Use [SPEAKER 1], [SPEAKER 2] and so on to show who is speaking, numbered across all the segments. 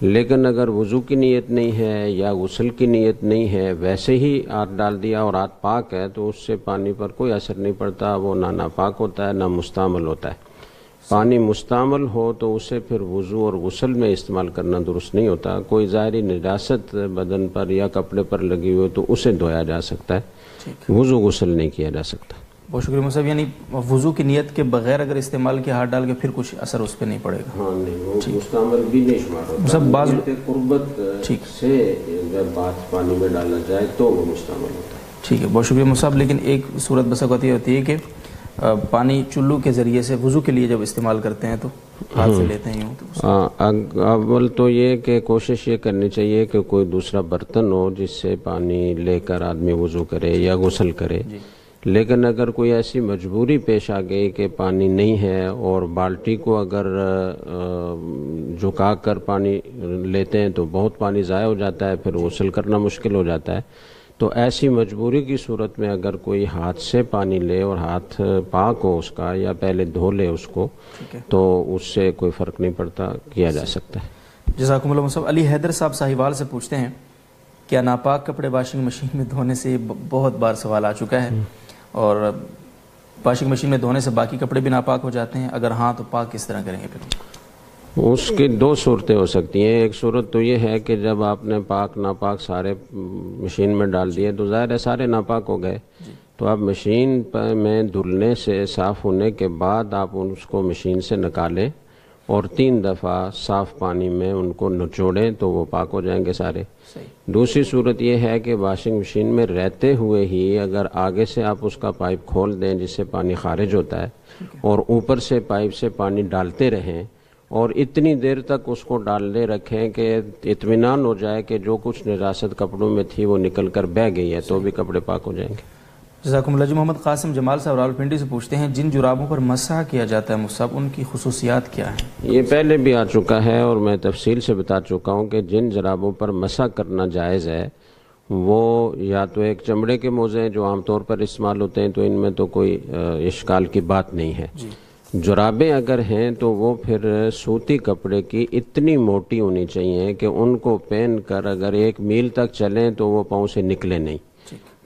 [SPEAKER 1] لیکن اگر وضو کی نیت نہیں ہے یا غسل کی نیت نہیں ہے، ویسے ہی ہاتھ ڈال دیا اور ہاتھ پاک ہے، تو اس سے پانی پر کوئی اثر نہیں پڑتا، وہ نہ ناپاک ہوتا ہے نہ مستعمل ہوتا ہے۔ پانی مستعمل ہو تو اسے پھر وضو اور غسل میں استعمال کرنا درست نہیں ہوتا۔ کوئی ظاہری نجاست بدن پر یا کپڑے پر لگی ہوئی تو اسے دھویا جا سکتا ہے، وضو غسل نہیں کیا جا سکتا۔
[SPEAKER 2] بہت شکریہ مصعب، یعنی وضو کی نیت کے بغیر اگر استعمال کیا ہاتھ ڈال کے پھر کچھ اثر اس پہ نہیں پڑے گا؟
[SPEAKER 1] ہاں نہیں، وہ مستعمل بھی نہیں شمار ہوتا۔
[SPEAKER 2] مصعب بعض
[SPEAKER 1] قربت سے جب ہاتھ پانی میں ڈالا جائے تو وہ مستعمل ہوتا ہے۔
[SPEAKER 2] ٹھیک ہے، بہت شکریہ مصعب۔ لیکن ایک صورت بس اوقات یہ ہوتی ہے کہ پانی چلو کے ذریعے سے وضو کے لیے جب استعمال کرتے ہیں تو ہاتھ سے لیتے ہیں یوں،
[SPEAKER 1] اول تو یہ کہ کوشش یہ کرنی چاہیے کہ کوئی دوسرا برتن ہو جس سے پانی لے کر آدمی وضو کرے یا غسل کرے۔ لیکن اگر کوئی ایسی مجبوری پیش آ گئی کہ پانی نہیں ہے اور بالٹی کو اگر جھکا کر پانی لیتے ہیں تو بہت پانی ضائع ہو جاتا ہے، پھر غسل کرنا مشکل ہو جاتا ہے، تو ایسی مجبوری کی صورت میں اگر کوئی ہاتھ سے پانی لے اور ہاتھ پاک ہو اس کا یا پہلے دھو لے اس کو، تو اس سے کوئی فرق نہیں پڑتا، کیا جا سکتا ہے۔
[SPEAKER 2] جزاکم اللہ مصعب۔ علی حیدر صاحب ساہیوال سے پوچھتے ہیں کیا ناپاک کپڑے واشنگ مشین میں دھونے سے، بہت بار سوال آ چکا ہے، اور واشنگ مشین میں دھونے سے باقی کپڑے بھی ناپاک ہو جاتے ہیں؟ اگر ہاں تو پاک کس طرح کریں گے پھر؟
[SPEAKER 1] اس کی دو صورتیں ہو سکتی ہیں۔ ایک صورت تو یہ ہے کہ جب آپ نے پاک ناپاک سارے مشین میں ڈال دیے تو ظاہر ہے سارے ناپاک ہو گئے، تو آپ مشین میں دھلنے سے صاف ہونے کے بعد آپ اس کو مشین سے نکالیں اور 3 دفعہ صاف پانی میں ان کو نچوڑیں تو وہ پاک ہو جائیں گے سارے۔ دوسری صورت یہ ہے کہ واشنگ مشین میں رہتے ہوئے ہی اگر آگے سے آپ اس کا پائپ کھول دیں جس سے پانی خارج ہوتا ہے اور اوپر سے پائپ سے پانی ڈالتے رہیں اور اتنی دیر تک اس کو ڈالنے رکھیں کہ اطمینان ہو جائے کہ جو کچھ نجاست کپڑوں میں تھی وہ نکل کر بہہ گئی ہے، تو بھی کپڑے پاک ہو جائیں گے۔
[SPEAKER 2] جزاکم اللہ۔ محمد قاسم جمال صاحب راولپنڈی سے پوچھتے ہیں جن جرابوں پر مسح کیا جاتا ہے مصعب، ان کی خصوصیات کیا ہیں؟
[SPEAKER 1] یہ پہلے بھی آ چکا ہے اور میں تفصیل سے بتا چکا ہوں کہ جن جرابوں پر مسح کرنا جائز ہے وہ یا تو ایک چمڑے کے موزے ہیں جو عام طور پر استعمال ہوتے ہیں، تو ان میں تو کوئی اشکال کی بات نہیں ہے۔ جرابیں اگر ہیں تو وہ پھر سوتی کپڑے کی اتنی موٹی ہونی چاہیے کہ ان کو پہن کر اگر 1 میل تک چلیں تو وہ پاؤں سے نکلے نہیں۔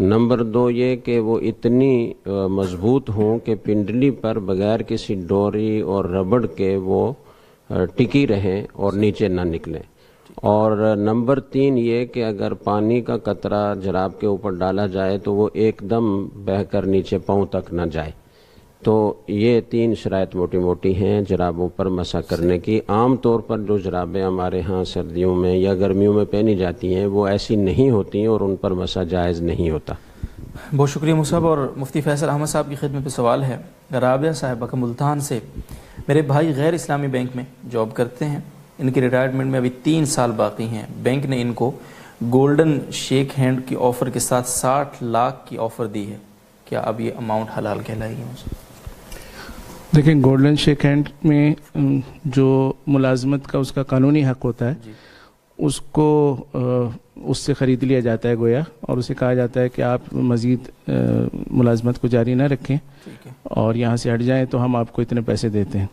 [SPEAKER 1] نمبر 2 یہ کہ وہ اتنی مضبوط ہوں کہ پنڈلی پر بغیر کسی ڈوری اور ربڑ کے وہ ٹکی رہیں اور نیچے نہ نکلیں۔ اور نمبر 3 یہ کہ اگر پانی کا قطرہ جراب کے اوپر ڈالا جائے تو وہ ایک دم بہہ کر نیچے پاؤں تک نہ جائے۔ تو یہ 3 شرائط موٹی موٹی ہیں جرابوں پر مسح کرنے کی۔ عام طور پر جو جرابیں ہمارے ہاں سردیوں میں یا گرمیوں میں پہنی جاتی ہیں وہ ایسی نہیں ہوتی اور ان پر مسح جائز نہیں ہوتا۔
[SPEAKER 2] بہت شکریہ مصعب۔ اور مفتی فیصل احمد صاحب کی خدمت پہ سوال ہے رابعہ صاحبہ کا ملتان سے، میرے بھائی غیر اسلامی بینک میں جاب کرتے ہیں، ان کی ریٹائرمنٹ میں ابھی 3 سال باقی ہیں، بینک نے ان کو گولڈن شیک ہینڈ کی آفر کے ساتھ 60 لاکھ کی آفر دی ہے، کیا اب یہ اماؤنٹ حلال کہلائے گی مجھے؟
[SPEAKER 3] دیکھیں گولڈن شیک ہینڈ میں جو ملازمت کا اس کا قانونی حق ہوتا ہے اس کو اس سے خرید لیا جاتا ہے گویا، اور اسے کہا جاتا ہے کہ آپ مزید ملازمت کو جاری نہ رکھیں اور یہاں سے ہٹ جائیں تو ہم آپ کو اتنے پیسے دیتے ہیں۔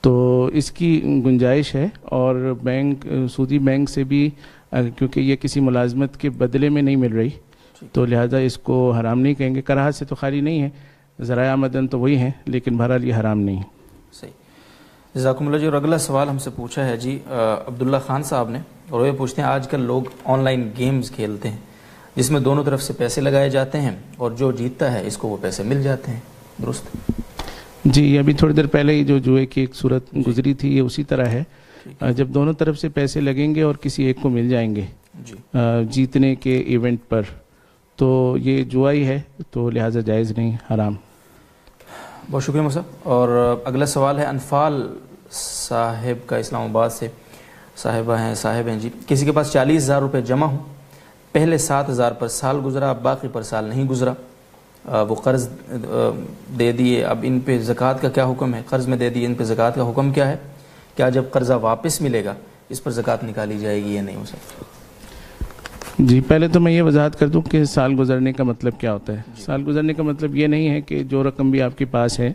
[SPEAKER 3] تو اس کی گنجائش ہے، اور بینک سودی بینک سے بھی کیونکہ یہ کسی ملازمت کے بدلے میں نہیں مل رہی تو لہذا اس کو حرام نہیں کہیں گے۔ کراہت سے تو خالی نہیں ہے، ذرائع آمدن تو وہی ہیں، لیکن بہرحال یہ حرام نہیں ہے۔
[SPEAKER 2] صحیح، جزاکم اللہ جی۔ اور اگلا سوال ہم سے پوچھا ہے جی عبداللہ خان صاحب نے، اور یہ پوچھتے ہیں آج کل لوگ آن لائن گیمز کھیلتے ہیں جس میں دونوں طرف سے پیسے لگائے جاتے ہیں اور جو جیتتا ہے اس کو وہ پیسے مل جاتے ہیں، درست؟
[SPEAKER 3] جی، ابھی تھوڑی دیر پہلے ہی جو جوئے کی ایک صورت گزری تھی یہ اسی طرح ہے، جب دونوں طرف سے پیسے لگیں گے اور کسی ایک کو مل جائیں گے جیتنے کے ایونٹ پر تو یہ جوا ہی ہے، تو لہٰذا جائز نہیں، حرام۔
[SPEAKER 2] بہت شکریہ مصعب۔ اور اگلا سوال ہے انفال صاحب کا، اسلام آباد سے صاحب ہیں جی، کسی کے پاس 40,000 روپے جمع ہوں، پہلے 7,000 پر سال گزرا، باقی پر سال نہیں گزرا، وہ قرض دے دیے، اب ان پہ زکوٰۃ کا کیا حکم ہے؟ قرض میں دے دیے، ان پہ زکوٰۃ کا حکم کیا ہے؟ کیا جب قرضہ واپس ملے گا اس پر زکوٰۃ نکالی جائے گی یا نہیں ہو سکتا؟
[SPEAKER 3] جی، پہلے تو میں یہ وضاحت کر دوں کہ سال گزرنے کا مطلب کیا ہوتا ہے۔ سال گزرنے کا مطلب یہ نہیں ہے کہ جو رقم بھی آپ کے پاس ہے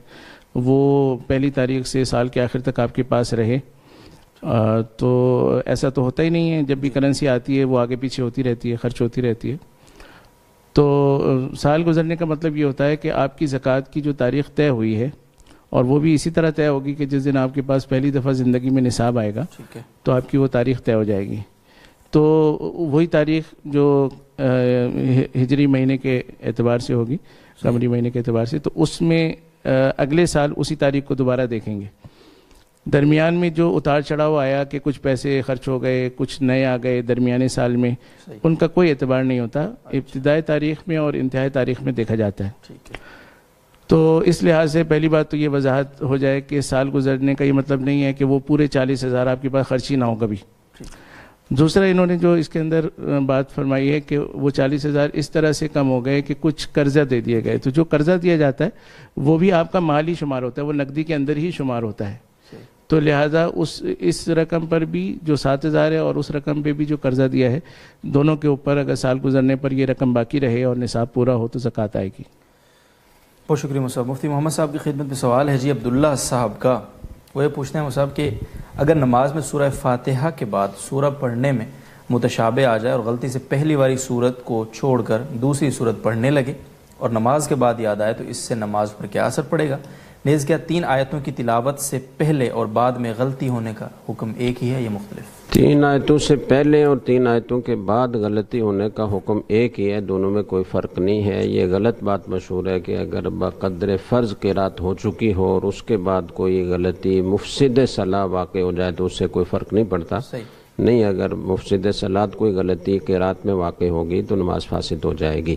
[SPEAKER 3] وہ پہلی تاریخ سے سال کے آخر تک آپ کے پاس رہے، تو ایسا تو ہوتا ہی نہیں ہے، جب بھی کرنسی آتی ہے وہ آگے پیچھے ہوتی رہتی ہے، خرچ ہوتی رہتی ہے. تو سال گزرنے کا مطلب یہ ہوتا ہے کہ آپ کی زکوٰۃ کی جو تاریخ طے ہوئی ہے، اور وہ بھی اسی طرح طے ہوگی کہ جس دن آپ کے پاس پہلی دفعہ زندگی میں نصاب آئے گا تو آپ کی وہ تاریخ طے ہو جائے گی. تو وہی تاریخ جو ہجری مہینے کے اعتبار سے ہوگی، قمری مہینے کے اعتبار سے، تو اس میں اگلے سال اسی تاریخ کو دوبارہ دیکھیں گے. درمیان میں جو اتار چڑھاؤ آیا کہ کچھ پیسے خرچ ہو گئے، کچھ نئے آ گئے درمیانے سال میں، ان کا کوئی اعتبار نہیں ہوتا، ابتدائی تاریخ میں اور انتہائی تاریخ میں دیکھا جاتا ہے. تو اس لحاظ سے پہلی بات تو یہ وضاحت ہو جائے کہ سال گزرنے کا یہ مطلب نہیں ہے کہ وہ پورے 40,000 آپ کے پاس خرچ ہی نہ ہو کبھی. دوسرا انہوں نے جو اس کے اندر بات فرمائی ہے کہ وہ 40,000 اس طرح سے کم ہو گئے کہ کچھ قرضہ دے دیے گئے. تو جو قرضہ دیا جاتا ہے وہ بھی آپ کا مال ہی شمار ہوتا ہے، وہ نقدی کے اندر ہی شمار ہوتا ہے. تو لہٰذا اس رقم پر بھی جو 7,000 ہے اور اس رقم پہ بھی جو قرضہ دیا ہے، دونوں کے اوپر اگر سال گزرنے پر یہ رقم باقی رہے اور نصاب پورا ہو تو زکوٰۃ آئے گی.
[SPEAKER 2] بہت شکریہ مصعب. مفتی محمد صاحب کی خدمت میں سوال ہے جی عبداللہ صاحب کا. وہ یہ پوچھتے ہیں مصعب کہ اگر نماز میں سورہ فاتحہ کے بعد سورہ پڑھنے میں متشابہ آ جائے اور غلطی سے پہلی والی سورت کو چھوڑ کر دوسری سورت پڑھنے لگے اور نماز کے بعد یاد آئے تو اس سے نماز پر کیا اثر پڑے گا؟ نیز کیا 3 آیتوں کی تلاوت سے پہلے اور بعد میں غلطی ہونے کا حکم ایک ہی ہے یا مختلف؟
[SPEAKER 1] 3 آیتوں سے پہلے اور 3 آیتوں کے بعد غلطی ہونے کا حکم ایک ہی ہے، دونوں میں کوئی فرق نہیں ہے. یہ غلط بات مشہور ہے کہ اگر بقدر فرض قرات ہو چکی ہو اور اس کے بعد کوئی غلطی مفسد صلاح واقع ہو جائے تو اس سے کوئی فرق نہیں پڑتا. نہیں، اگر مفسد صلاح کوئی غلطی قرات میں واقع ہوگی تو نماز فاسد ہو جائے گی.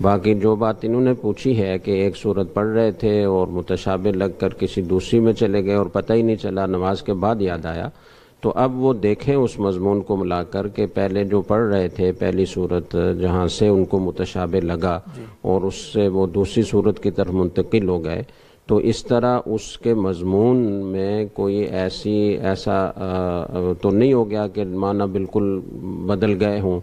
[SPEAKER 1] باقی جو بات انہوں نے پوچھی ہے کہ ایک سورت پڑھ رہے تھے اور متشابہ لگ کر کسی دوسری میں چلے گئے اور پتہ ہی نہیں چلا، نماز کے بعد یاد آیا، تو اب وہ دیکھیں اس مضمون کو ملا کر کہ پہلے جو پڑھ رہے تھے پہلی صورت جہاں سے ان کو متشابہ لگا اور اس سے وہ دوسری صورت کی طرف منتقل ہو گئے، تو اس طرح اس کے مضمون میں کوئی ایسا تو نہیں ہو گیا کہ معنی بالکل بدل گئے ہوں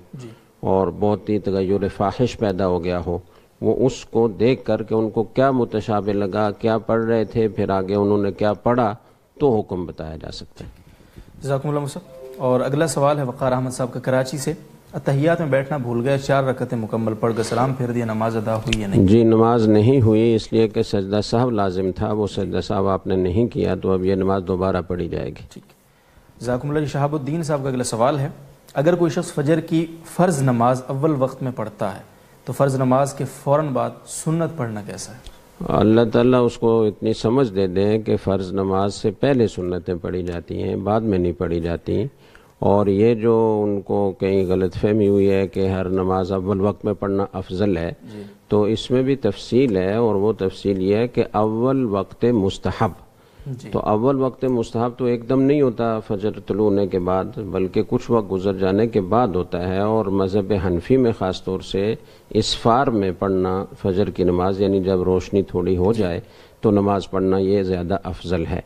[SPEAKER 1] اور بہت ہی تغیر فاحش پیدا ہو گیا ہو. وہ اس کو دیکھ کر کہ ان کو کیا متشابہ لگا، کیا پڑھ رہے تھے، پھر آگے انہوں نے کیا پڑھا، تو حکم بتایا جا سکتا ہے.
[SPEAKER 2] جزاکم اللہ مصعب. اور اگلا سوال ہے وقار احمد صاحب کا کراچی سے. اتحیات میں بیٹھنا بھول گئے، 4 رکعتیں مکمل پڑھ کر سلام پھیر دیا، نماز ادا ہوئی یا نہیں؟
[SPEAKER 1] جی نماز نہیں ہوئی، اس لیے کہ سجدہ سہو لازم تھا، وہ سجدہ سہو آپ نے نہیں کیا، تو اب یہ نماز دوبارہ پڑھی جائے گی.
[SPEAKER 2] ٹھیک. جزاکم اللہ. شہاب الدین صاحب کا اگلا سوال ہے اگر کوئی شخص فجر کی فرض نماز اول وقت میں پڑھتا ہے تو فرض نماز کے فوراً بعد سنت پڑھنا کیسا ہے؟
[SPEAKER 1] اللہ تعالیٰ اس کو اتنی سمجھ دے دیں کہ فرض نماز سے پہلے سنتیں پڑھی جاتی ہیں، بعد میں نہیں پڑھی جاتی. اور یہ جو ان کو کہیں غلط فہمی ہوئی ہے کہ ہر نماز اول وقت میں پڑھنا افضل ہے، تو اس میں بھی تفصیل ہے، اور وہ تفصیل یہ ہے کہ اول وقت مستحب. تو اول وقت مستحب تو ایک دم نہیں ہوتا فجر طلوع ہونے کے بعد، بلکہ کچھ وقت گزر جانے کے بعد ہوتا ہے. اور مذہب حنفی میں خاص طور سے اسفار میں پڑھنا فجر کی نماز، یعنی جب روشنی تھوڑی ہو جائے تو نماز پڑھنا یہ زیادہ افضل ہے.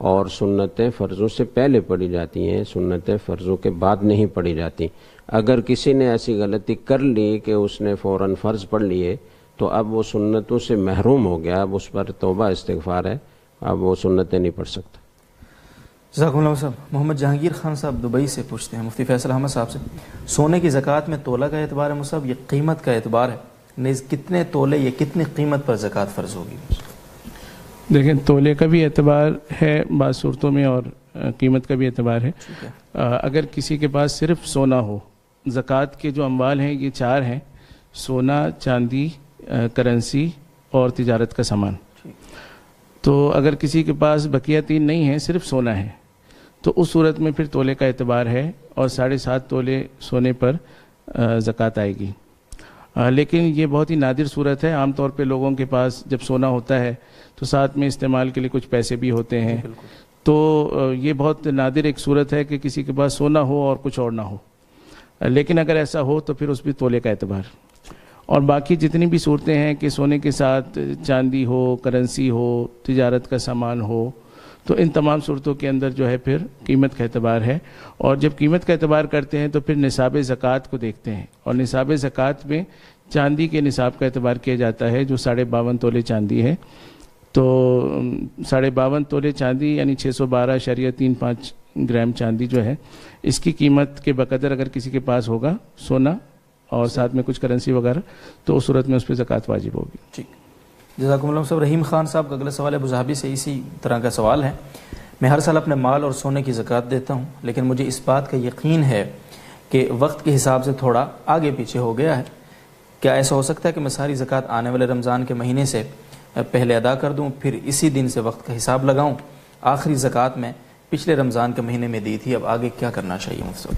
[SPEAKER 1] اور سنتیں فرضوں سے پہلے پڑھی جاتی ہیں، سنتیں فرضوں کے بعد نہیں پڑھی جاتی. اگر کسی نے ایسی غلطی کر لی کہ اس نے فوراً فرض پڑھ لیے تو اب وہ سنتوں سے محروم ہو گیا، اب اس پر توبہ استغفار ہے، اب وہ سنتیں نہیں پڑھ سکتا.
[SPEAKER 2] جزاکم اللہ صاحب. محمد جہانگیر خان صاحب دبئی سے پوچھتے ہیں مفتی فیصل احمد صاحب سے، سونے کی زکوٰۃ میں تولہ کا اعتبار ہے مصعب، یہ قیمت کا اعتبار ہے؟ نیز کتنے تولے یا کتنی قیمت پر زکوٰۃ فرض ہوگی؟
[SPEAKER 3] دیکھیں تولے کا بھی اعتبار ہے بعض صورتوں میں اور قیمت کا بھی اعتبار ہے. اگر کسی کے پاس صرف سونا ہو، زکوٰۃ کے جو اموال ہیں یہ 4 ہیں: سونا، چاندی، کرنسی اور تجارت کا سامان. تو اگر کسی کے پاس بقیہ 3 نہیں ہیں، صرف سونا ہے، تو اس صورت میں پھر تولے کا اعتبار ہے اور 7.5 تولے سونے پر زکوٰۃ آئے گی. لیکن یہ بہت ہی نادر صورت ہے. عام طور پہ لوگوں کے پاس جب سونا ہوتا ہے تو ساتھ میں استعمال کے لیے کچھ پیسے بھی ہوتے ہیں، تو یہ بہت نادر ایک صورت ہے کہ کسی کے پاس سونا ہو اور کچھ اور نہ ہو. لیکن اگر ایسا ہو تو پھر اس بھی تولے کا اعتبار. اور باقی جتنی بھی صورتیں ہیں کہ سونے کے ساتھ چاندی ہو، کرنسی ہو، تجارت کا سامان ہو، تو ان تمام صورتوں کے اندر جو ہے پھر قیمت کا اعتبار ہے. اور جب قیمت کا اعتبار کرتے ہیں تو پھر نصاب زکوٰۃ کو دیکھتے ہیں، اور نصاب زکوٰۃ میں چاندی کے نصاب کا اعتبار کیا جاتا ہے جو 52.5 تولے چاندی ہے. تو 52.5 تولے چاندی یعنی 612.35 گرام چاندی جو ہے اس کی قیمت کے بقدر اگر کسی کے پاس ہوگا سونا اور ساتھ میں کچھ کرنسی وغیرہ تو اس صورت میں اس پہ زکوٰۃ واجب ہوگی.
[SPEAKER 2] ٹھیک، جزاکم اللہ صاحب. رحیم خان صاحب کا اگلا سوال ابو ظہبی سے اسی طرح کا سوال ہے. میں ہر سال اپنے مال اور سونے کی زکوٰۃ دیتا ہوں، لیکن مجھے اس بات کا یقین ہے کہ وقت کے حساب سے تھوڑا آگے پیچھے ہو گیا ہے. کیا ایسا ہو سکتا ہے کہ میں ساری زکوٰۃ آنے والے رمضان کے مہینے سے پہلے ادا کر دوں، پھر اسی دن سے وقت کا حساب لگاؤں؟ آخری زکوٰۃ میں پچھلے رمضان کے مہینے میں دی تھی، اب آگے کیا کرنا چاہیے مفتی صاحب؟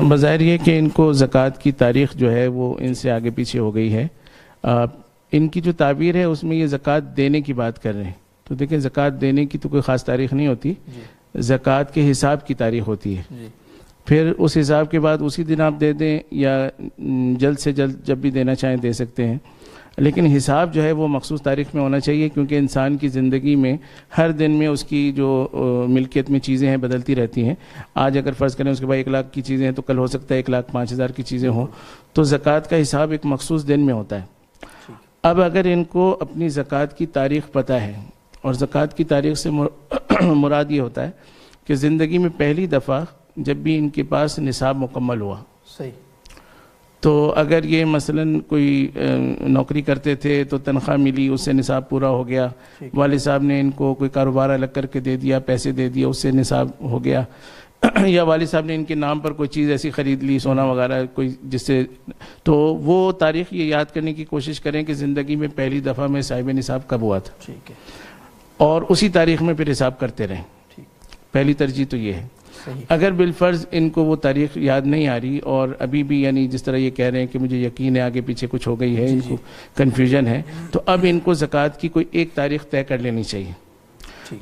[SPEAKER 3] بظاہر یہ کہ ان کو زکوٰۃ کی تاریخ جو ہے وہ ان سے آگے پیچھے ہو گئی ہے. ان کی جو تعبیر ہے اس میں یہ زکوٰۃ دینے کی بات کر رہے ہیں. تو دیکھیں زکوٰۃ دینے کی تو کوئی خاص تاریخ نہیں ہوتی، زکوٰۃ کے حساب کی تاریخ ہوتی ہے. پھر اس حساب کے بعد اسی دن آپ دے دیں یا جلد سے جلد جب بھی دینا چاہیں دے سکتے ہیں، لیکن حساب جو ہے وہ مخصوص تاریخ میں ہونا چاہیے، کیونکہ انسان کی زندگی میں ہر دن میں اس کی جو ملکیت میں چیزیں ہیں بدلتی رہتی ہیں. آج اگر فرض کریں اس کے بعد 1 لاکھ کی چیزیں ہیں تو کل ہو سکتا ہے 1,05,000 کی چیزیں ہوں. تو زکوٰۃ کا حساب ایک مخصوص دن میں ہوتا ہے. اب اگر ان کو اپنی زکوٰۃ کی تاریخ پتہ ہے، اور زکوٰۃ کی تاریخ سے مراد یہ ہوتا ہے کہ زندگی میں پہلی دفعہ جب بھی ان کے پاس نصاب مکمل ہوا.
[SPEAKER 2] صحیح.
[SPEAKER 3] تو اگر یہ مثلاً کوئی نوکری کرتے تھے تو تنخواہ ملی، اس سے نصاب پورا ہو گیا، والد صاحب نے ان کو کوئی کاروبار الگ کر کے دے دیا، پیسے دے دیا، اس سے نصاب ہو گیا، یا والد صاحب نے ان کے نام پر کوئی چیز ایسی خرید لی سونا وغیرہ کوئی جس سے، تو وہ تاریخ یہ یاد کرنے کی کوشش کریں کہ زندگی میں پہلی دفعہ میں صاحب نصاب کب ہوا تھا.
[SPEAKER 2] ٹھیک ہے.
[SPEAKER 3] اور اسی تاریخ میں پھر حساب کرتے رہیں. پہلی ترجیح تو یہ ہے. اگر بالفرض ان کو وہ تاریخ یاد نہیں آ رہی اور ابھی بھی یعنی جس طرح یہ کہہ رہے ہیں کہ مجھے یقین ہے آگے پیچھے کچھ ہو گئی ہے، ان کو کنفیوژن ہے، تو اب ان کو زکوٰۃ کی کوئی ایک تاریخ طے کر لینی چاہیے.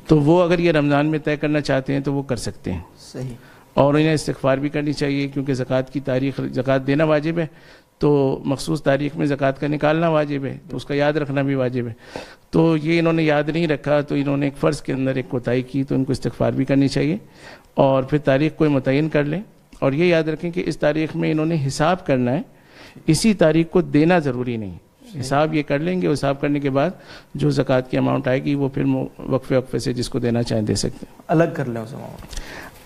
[SPEAKER 3] تو وہ اگر یہ رمضان میں طے کرنا چاہتے ہیں تو وہ کر سکتے ہیں.
[SPEAKER 2] صحیح.
[SPEAKER 3] اور انہیں استغفار بھی کرنی چاہیے، کیونکہ زکوٰۃ کی تاریخ، زکوٰۃ دینا واجب ہے تو مخصوص تاریخ میں زکوٰۃ کا نکالنا واجب ہے، تو اس کا یاد رکھنا بھی واجب ہے. تو یہ انہوں نے یاد نہیں رکھا تو انہوں نے ایک فرض کے اندر ایک کوتاہی کی، تو ان کو استغفار بھی کرنی چاہیے اور پھر تاریخ کوئی متعین کر لیں. اور یہ یاد رکھیں کہ اس تاریخ میں انہوں نے حساب کرنا ہے، اسی تاریخ کو دینا ضروری نہیں. حساب یہ کر لیں گے، حساب کرنے کے بعد جو زکوٰۃ کی اماؤنٹ آئے گی وہ پھر وقفے سے جس کو دینا چاہیں دے سکتے ہیں.
[SPEAKER 2] الگ کر لیں اسے،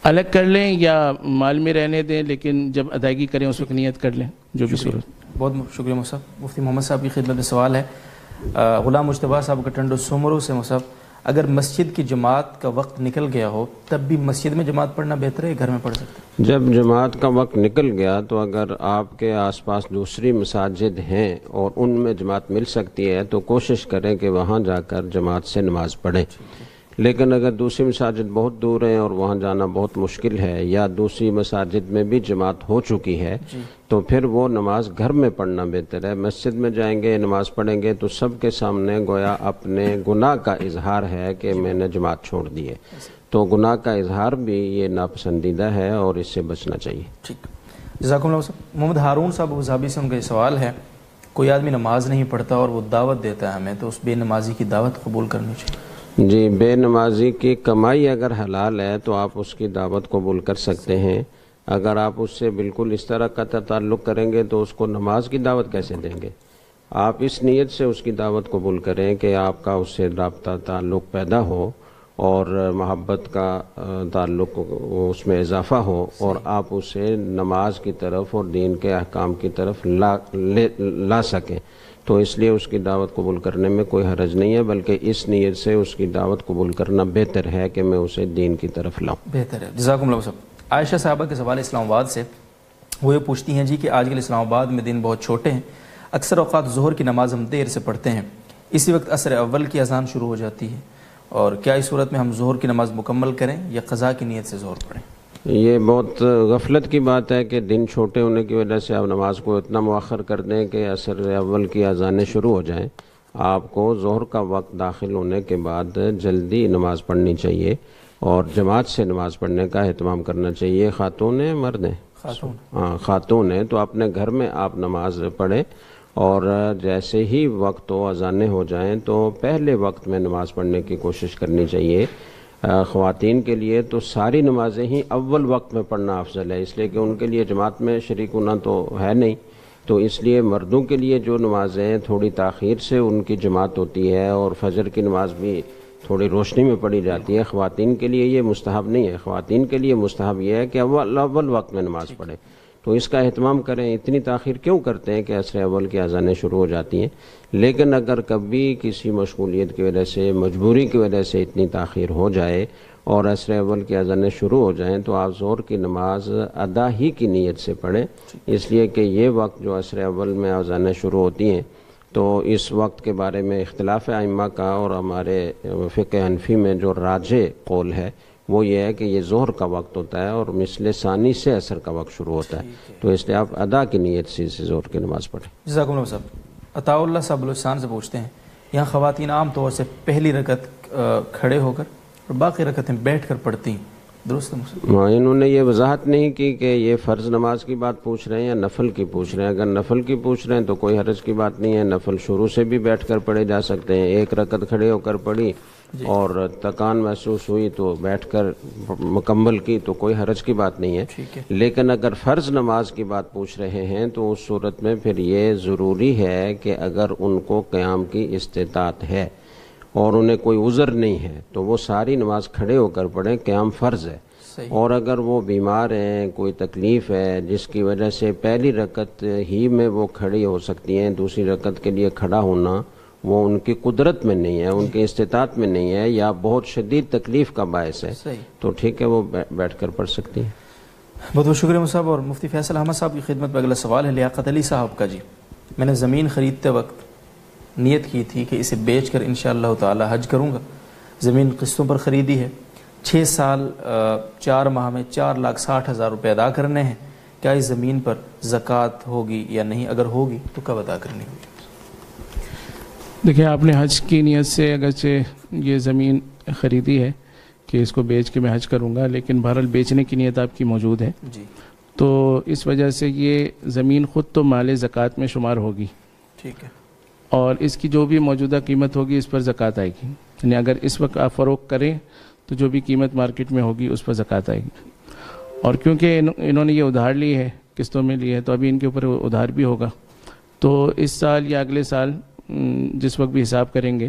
[SPEAKER 3] الگ کر لیں یا مال میں رہنے دیں، لیکن جب ادائیگی کریں اس وقت نیت کر لیں جو بھی صورت.
[SPEAKER 2] بہت شکریہ مصعب. مفتی محمد صاحب کی خدمت میں سوال ہے غلام مجتبیٰ صاحب کا ٹنڈو سومرو سے. مصعب، اگر مسجد کی جماعت کا وقت نکل گیا ہو تب بھی مسجد میں جماعت پڑھنا بہتر ہے، گھر میں پڑھ سکتے ہیں؟
[SPEAKER 1] جب جماعت کا وقت نکل گیا تو اگر آپ کے آس پاس دوسری مساجد ہیں اور ان میں جماعت مل سکتی ہے تو کوشش کریں کہ وہاں جا کر جماعت سے نماز پڑھیں. لیکن اگر دوسری مساجد بہت دور ہیں اور وہاں جانا بہت مشکل ہے، یا دوسری مساجد میں بھی جماعت ہو چکی ہے، تو پھر وہ نماز گھر میں پڑھنا بہتر ہے. مسجد میں جائیں گے نماز پڑھیں گے تو سب کے سامنے گویا اپنے گناہ کا اظہار ہے کہ میں نے جماعت چھوڑ دی ہے. تو گناہ کا اظہار بھی یہ ناپسندیدہ ہے اور اس سے بچنا چاہیے.
[SPEAKER 2] ٹھیک. جزاکم اللہ صاحب. محمد ہارون صاحب ابو ظہبی سے ان کا یہ سوال ہے، کوئی آدمی نماز نہیں پڑھتا اور وہ دعوت دیتا ہے ہمیں، تو اس بے نمازی کی دعوت قبول کرنی چاہیے؟
[SPEAKER 1] جی، بے نمازی کی کمائی اگر حلال ہے تو آپ اس کی دعوت قبول کر سکتے ہیں. اگر آپ اس سے بالکل اس طرح کا تعلق کریں گے تو اس کو نماز کی دعوت کیسے دیں گے؟ آپ اس نیت سے اس کی دعوت قبول کریں کہ آپ کا اس سے رابطہ تعلق پیدا ہو اور محبت کا تعلق اس میں اضافہ ہو، اور آپ اسے نماز کی طرف اور دین کے احکام کی طرف لا سکیں. تو اس لیے اس کی دعوت قبول کرنے میں کوئی حرج نہیں ہے، بلکہ اس نیت سے اس کی دعوت قبول کرنا بہتر ہے کہ میں اسے دین کی طرف لاؤں.
[SPEAKER 2] بہتر ہے. جزاکم اللہ صاحب. عائشہ صاحبہ کے سوال اسلام آباد سے، وہ یہ پوچھتی ہیں جی کہ آج کل اسلام آباد میں دن بہت چھوٹے ہیں، اکثر اوقات ظہر کی نماز ہم دیر سے پڑھتے ہیں، اسی وقت عصر اول کی اذان شروع ہو جاتی ہے، اور کیا اس صورت میں ہم ظہر کی نماز مکمل کریں یا قضا کی نیت سے ظہر پڑھیں؟
[SPEAKER 1] یہ بہت غفلت کی بات ہے کہ دن چھوٹے ہونے کی وجہ سے آپ نماز کو اتنا مؤخر کر دیں کہ عصر اول کی اذانیں شروع ہو جائیں. آپ کو ظہر کا وقت داخل ہونے کے بعد جلدی نماز پڑھنی چاہیے اور جماعت سے نماز پڑھنے کا اہتمام کرنا چاہیے. خاتون ہیں مرد ہیں؟ خاتون ہیں. تو اپنے گھر میں آپ نماز پڑھیں اور جیسے ہی وقت و اذانیں ہو جائیں تو پہلے وقت میں نماز پڑھنے کی کوشش کرنی چاہیے. خواتین کے لیے تو ساری نمازیں ہی اول وقت میں پڑھنا افضل ہے، اس لیے کہ ان کے لیے جماعت میں شریک ہونا تو ہے نہیں. تو اس لیے مردوں کے لیے جو نمازیں تھوڑی تاخیر سے ان کی جماعت ہوتی ہے، اور فجر کی نماز بھی تھوڑی روشنی میں پڑھی جاتی ہے. خواتین کے لیے یہ مستحب نہیں ہے. خواتین کے لیے مستحب یہ ہے کہ اول وقت میں نماز پڑھیں. تو اس کا اہتمام کریں. اتنی تاخیر کیوں کرتے ہیں کہ عصر اول کی اذانیں شروع ہو جاتی ہیں. لیکن اگر کبھی کسی مشغولیت کی وجہ سے، مجبوری کی وجہ سے اتنی تاخیر ہو جائے اور عصر اول کی اذانیں شروع ہو جائیں تو آپ ظہر کی نماز ادا ہی کی نیت سے پڑھیں. اس لیے کہ یہ وقت جو عصر اول میں اذانیں شروع ہوتی ہیں تو اس وقت کے بارے میں اختلاف ائمہ کا، اور ہمارے فقہ حنفی میں جو راجح قول ہے وہ یہ ہے کہ یہ ظہر کا وقت ہوتا ہے اور مثل ثانی سے عصر کا وقت شروع ہوتا ہے. تو اس لیے آپ ادا کی نیت سے ظہر کی نماز پڑھیں.
[SPEAKER 2] جزاکم اللہ صاحب. عطاء اللہ صاحب بلوچستان سے پوچھتے ہیں، یہاں خواتین عام طور سے پہلی رکعت کھڑے ہو کر اور باقی رکعتیں بیٹھ کر پڑھتی ہیں، درست ہے؟
[SPEAKER 1] انہوں نے یہ وضاحت نہیں کی کہ یہ فرض نماز کی بات پوچھ رہے ہیں یا نفل کی پوچھ رہے ہیں. اگر نفل کی پوچھ رہے ہیں تو کوئی حرج کی بات نہیں ہے. نفل شروع سے بھی بیٹھ کر پڑھے جا سکتے ہیں. ایک رکعت کھڑے ہو کر پڑھی اور تکان محسوس ہوئی تو بیٹھ کر مکمل کی تو کوئی حرج کی بات نہیں ہے. لیکن اگر فرض نماز کی بات پوچھ رہے ہیں تو اس صورت میں پھر یہ ضروری ہے کہ اگر ان کو قیام کی استطاعت ہے اور انہیں کوئی عذر نہیں ہے تو وہ ساری نماز کھڑے ہو کر پڑھیں. قیام فرض ہے. اور اگر وہ بیمار ہیں، کوئی تکلیف ہے جس کی وجہ سے پہلی رکعت ہی میں وہ کھڑی ہو سکتی ہیں، دوسری رکعت کے لیے کھڑا ہونا وہ ان کی قدرت میں نہیں ہے، ان کی استطاعت میں نہیں ہے، یا بہت شدید تکلیف کا باعث ہے تو ٹھیک ہے وہ بیٹھ کر پڑھ سکتی ہیں.
[SPEAKER 2] بہت بہت شکریہ صاحب. اور مفتی فیصل احمد صاحب کی خدمت میں اگلا سوال ہے لیاقت علی صاحب کا. جی، میں نے زمین خریدتے وقت نیت کی تھی کہ اسے بیچ کر انشاءاللہ تعالی حج کروں گا. زمین قسطوں پر خریدی ہے. 6 سال 4 ماہ میں 4,60,000 روپے ادا کرنے ہیں. کیا اس زمین پر زکوٰۃ ہوگی یا نہیں؟ اگر ہوگی تو کب ادا کرنی ہوگی؟
[SPEAKER 3] دیکھیں، آپ نے حج کی نیت سے اگرچہ یہ زمین خریدی ہے کہ اس کو بیچ کے میں حج کروں گا، لیکن بہرحال بیچنے کی نیت آپ کی موجود ہے.
[SPEAKER 2] جی،
[SPEAKER 3] تو اس وجہ سے یہ زمین خود تو مال زکوٰۃ میں شمار ہوگی.
[SPEAKER 2] ٹھیک ہے.
[SPEAKER 3] اور اس کی جو بھی موجودہ قیمت ہوگی اس پر زکوٰۃ آئے گی. یعنی اگر اس وقت آپ فروخت کریں تو جو بھی قیمت مارکیٹ میں ہوگی اس پر زکوٰۃ آئے گی. اور کیونکہ انہوں نے یہ ادھار لی ہے، قسطوں میں لی ہے، تو ابھی ان کے اوپر ادھار بھی ہوگا. تو اس سال یا اگلے سال جس وقت بھی حساب کریں گے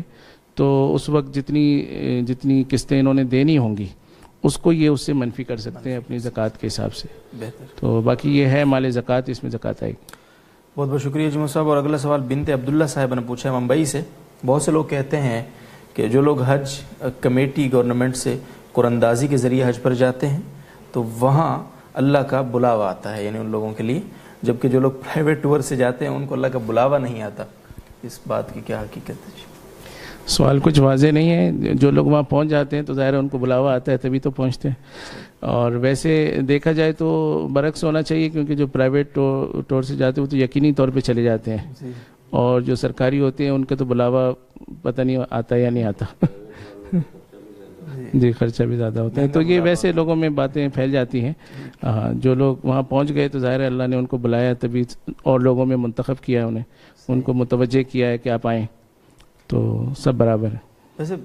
[SPEAKER 3] تو اس وقت جتنی قسطیں انہوں نے دینی ہوں گی اس کو یہ اس سے منفی کر سکتے ہیں اپنی زکوٰۃ کے حساب سے.
[SPEAKER 2] بہتر.
[SPEAKER 3] تو باقی یہ ہے مال زکوٰۃ، اس میں زکوٰۃ آئے گی.
[SPEAKER 2] بہت بہت شکریہ جمعہ صاحب. اور اگلا سوال بنت عبداللہ صاحب نے پوچھا ہے ممبئی سے. بہت سے لوگ کہتے ہیں کہ جو لوگ حج کمیٹی گورنمنٹ سے قراندازی کے ذریعے حج پر جاتے ہیں تو وہاں اللہ کا بلاوا آتا ہے، یعنی ان لوگوں کے لیے، جبکہ جو لوگ پرائیویٹ ٹور سے جاتے ہیں ان کو اللہ کا بلاوا نہیں آتا. اس بات کی کیا حقیقت ہے؟
[SPEAKER 3] سوال کچھ واضح نہیں ہے. جو لوگ وہاں پہنچ جاتے ہیں تو ظاہر ہے ان کو بلاوا آتا ہے، تبھی تو پہنچتے ہیں. اور ویسے دیکھا جائے تو برعکس ہونا چاہیے، کیونکہ جو پرائیویٹ ٹور سے جاتے ہیں وہ تو یقینی طور پہ چلے جاتے ہیں، اور جو سرکاری ہوتے ہیں ان کا تو بلاوا پتہ نہیں آتا یا نہیں آتا. جی، خرچہ بھی زیادہ ہوتا ہے. تو یہ ویسے لوگوں میں باتیں پھیل جاتی ہیں. ہاں، جو لوگ وہاں پہنچ گئے تو ظاہر ہے اللہ نے ان کو بلایا، تبھی اور لوگوں میں منتخب کیا ہے، انہیں ان کو متوجہ کیا ہے کہ آپ آئیں، تو سب برابر ہے.
[SPEAKER 2] ویسے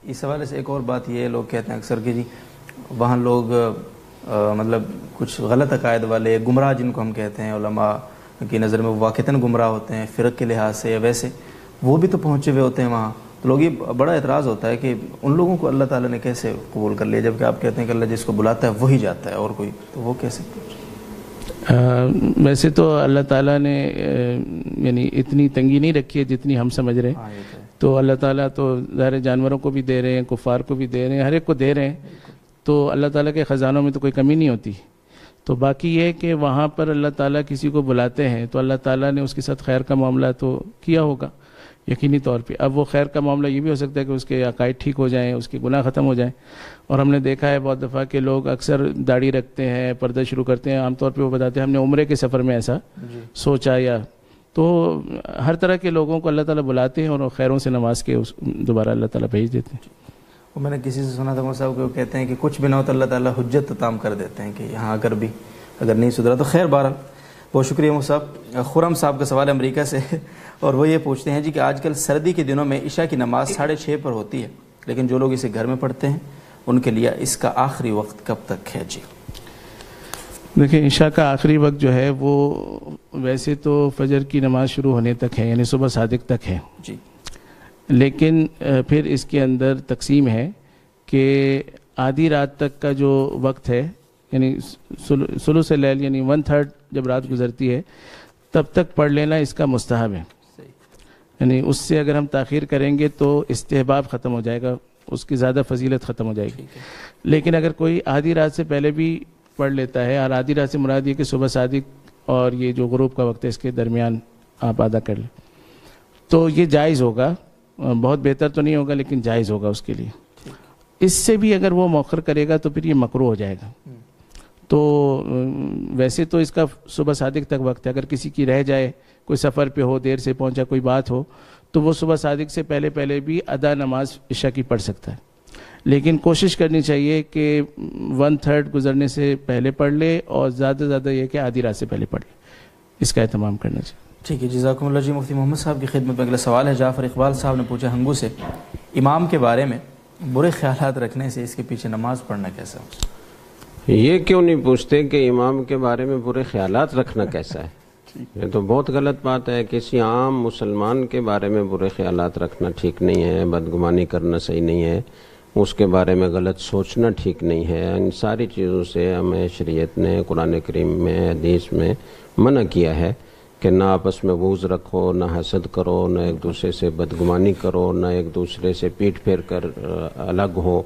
[SPEAKER 2] اس حوالے سے ایک اور بات یہ ہے، لوگ کہتے ہیں اکثر کہ جی وہاں لوگ مطلب کچھ غلط عقائد والے گمراہ جن کو ہم کہتے ہیں، علماء کی نظر میں واقعتاً گمراہ ہوتے ہیں فرق کے لحاظ سے، یا ویسے وہ بھی تو پہنچے ہوئے ہوتے ہیں وہاں. تو لوگ یہ بڑا اعتراض ہوتا ہے کہ ان لوگوں کو اللہ تعالیٰ نے کیسے قبول کر لیا، جبکہ آپ کہتے ہیں کہ اللہ جس کو بلاتا ہے وہی جاتا ہے، اور کوئی تو وہ کیسے؟
[SPEAKER 3] ویسے تو اللہ تعالیٰ نے یعنی اتنی تنگی نہیں رکھی ہے جتنی ہم سمجھ رہے ہیں. تو اللہ تعالیٰ تو ظاہر جانوروں کو بھی دے رہے ہیں، کفار کو بھی دے رہے ہیں، ہر ایک کو دے رہے ہیں. تو اللہ تعالیٰ کے خزانوں میں تو کوئی کمی نہیں ہوتی. تو باقی یہ کہ وہاں پر اللہ تعالیٰ کسی کو بلاتے ہیں تو اللہ تعالیٰ نے اس کے ساتھ خیر کا معاملہ تو کیا ہوگا یقینی طور پہ. اب وہ خیر کا معاملہ یہ بھی ہو سکتا ہے کہ اس کے عقائد ٹھیک ہو جائیں، اس کے گناہ ختم ہو جائیں. اور ہم نے دیکھا ہے بہت دفعہ کہ لوگ اکثر داڑھی رکھتے ہیں، پردہ شروع کرتے ہیں، عام طور پہ وہ بتاتے ہیں ہم نے عمرے کے سفر میں ایسا سوچا. یا تو ہر طرح کے لوگوں کو اللہ تعالیٰ بلاتے ہیں اور خیروں سے نواز کے دوبارہ اللہ تعالیٰ بھیج دیتے ہیں.
[SPEAKER 2] وہ میں نے کسی سے سنا تھا مولانا صاحب کہ وہ کہتے ہیں کہ کچھ بھی نہ ہو تو اللہ تعالیٰ حجت تام کر دیتے ہیں کہ یہاں اگر نہیں سدھرا تو خیر. بہرحال بہت شکریہ مولانا صاحب. خرم صاحب کا سوال امریکہ سے اور وہ یہ پوچھتے ہیں جی کہ آج کل سردی کے دنوں میں عشاء کی نماز 6:30 پر ہوتی ہے، لیکن جو لوگ اسے گھر میں پڑھتے ہیں ان کے لیے اس کا آخری وقت کب تک ہے؟ جی
[SPEAKER 3] دیکھیں، عشاء کا آخری وقت جو ہے وہ ویسے تو فجر کی نماز شروع ہونے تک ہے، یعنی صبح صادق تک ہے.
[SPEAKER 2] جی
[SPEAKER 3] لیکن پھر اس کے اندر تقسیم ہے کہ آدھی رات تک کا جو وقت ہے، یعنی ثلث اللیل یعنی 1/3 جب رات گزرتی ہے تب تک پڑھ لینا اس کا مستحب ہے. یعنی اس سے اگر ہم تاخیر کریں گے تو استحباب ختم ہو جائے گا، اس کی زیادہ فضیلت ختم ہو جائے گی. لیکن اگر کوئی آدھی رات سے پہلے بھی پڑھ لیتا ہے، اور آدھی رات سے مراد یہ کہ صبح صادق اور یہ جو غروب کا وقت ہے اس کے درمیان آپ ادا کر لیں، تو یہ جائز ہوگا. بہت بہتر تو نہیں ہوگا لیکن جائز ہوگا اس کے لیے. اس سے بھی اگر وہ مؤخر کرے گا تو پھر یہ مکروہ ہو جائے گا. تو ویسے تو اس کا صبح صادق تک وقت ہے، اگر کسی کی رہ جائے، کوئی سفر پہ ہو، دیر سے پہنچا، کوئی بات ہو، تو وہ صبح صادق سے پہلے بھی ادا نماز عشاء کی پڑھ سکتا ہے. لیکن کوشش کرنی چاہیے کہ 1/3 گزرنے سے پہلے پڑھ لے، اور زیادہ سے زیادہ یہ کہ آدھی رات سے پہلے پڑھ لے. اس کا اہتمام کرنا چاہیے.
[SPEAKER 2] ٹھیک ہے، جزاکم اللہ. جی مفتی محمد صاحب کی خدمت میں اگلا سوال ہے. جعفر اقبال صاحب نے پوچھا ہنگو سے، امام کے بارے میں برے خیالات رکھنے سے اس کے پیچھے نماز پڑھنا کیسا ہو؟
[SPEAKER 1] یہ کیوں نہیں پوچھتے کہ امام کے بارے میں برے خیالات رکھنا کیسا ہے؟ یہ تو بہت غلط بات ہے. کسی عام مسلمان کے بارے میں برے خیالات رکھنا ٹھیک نہیں ہے، بدگمانی کرنا صحیح نہیں ہے، اس کے بارے میں غلط سوچنا ٹھیک نہیں ہے. ان ساری چیزوں سے ہمیں شریعت نے قرآن کریم میں، حدیث میں منع کیا ہے کہ نہ آپس میں بغض رکھو، نہ حسد کرو، نہ ایک دوسرے سے بدگمانی کرو، نہ ایک دوسرے سے پیٹ پھیر کر الگ ہو.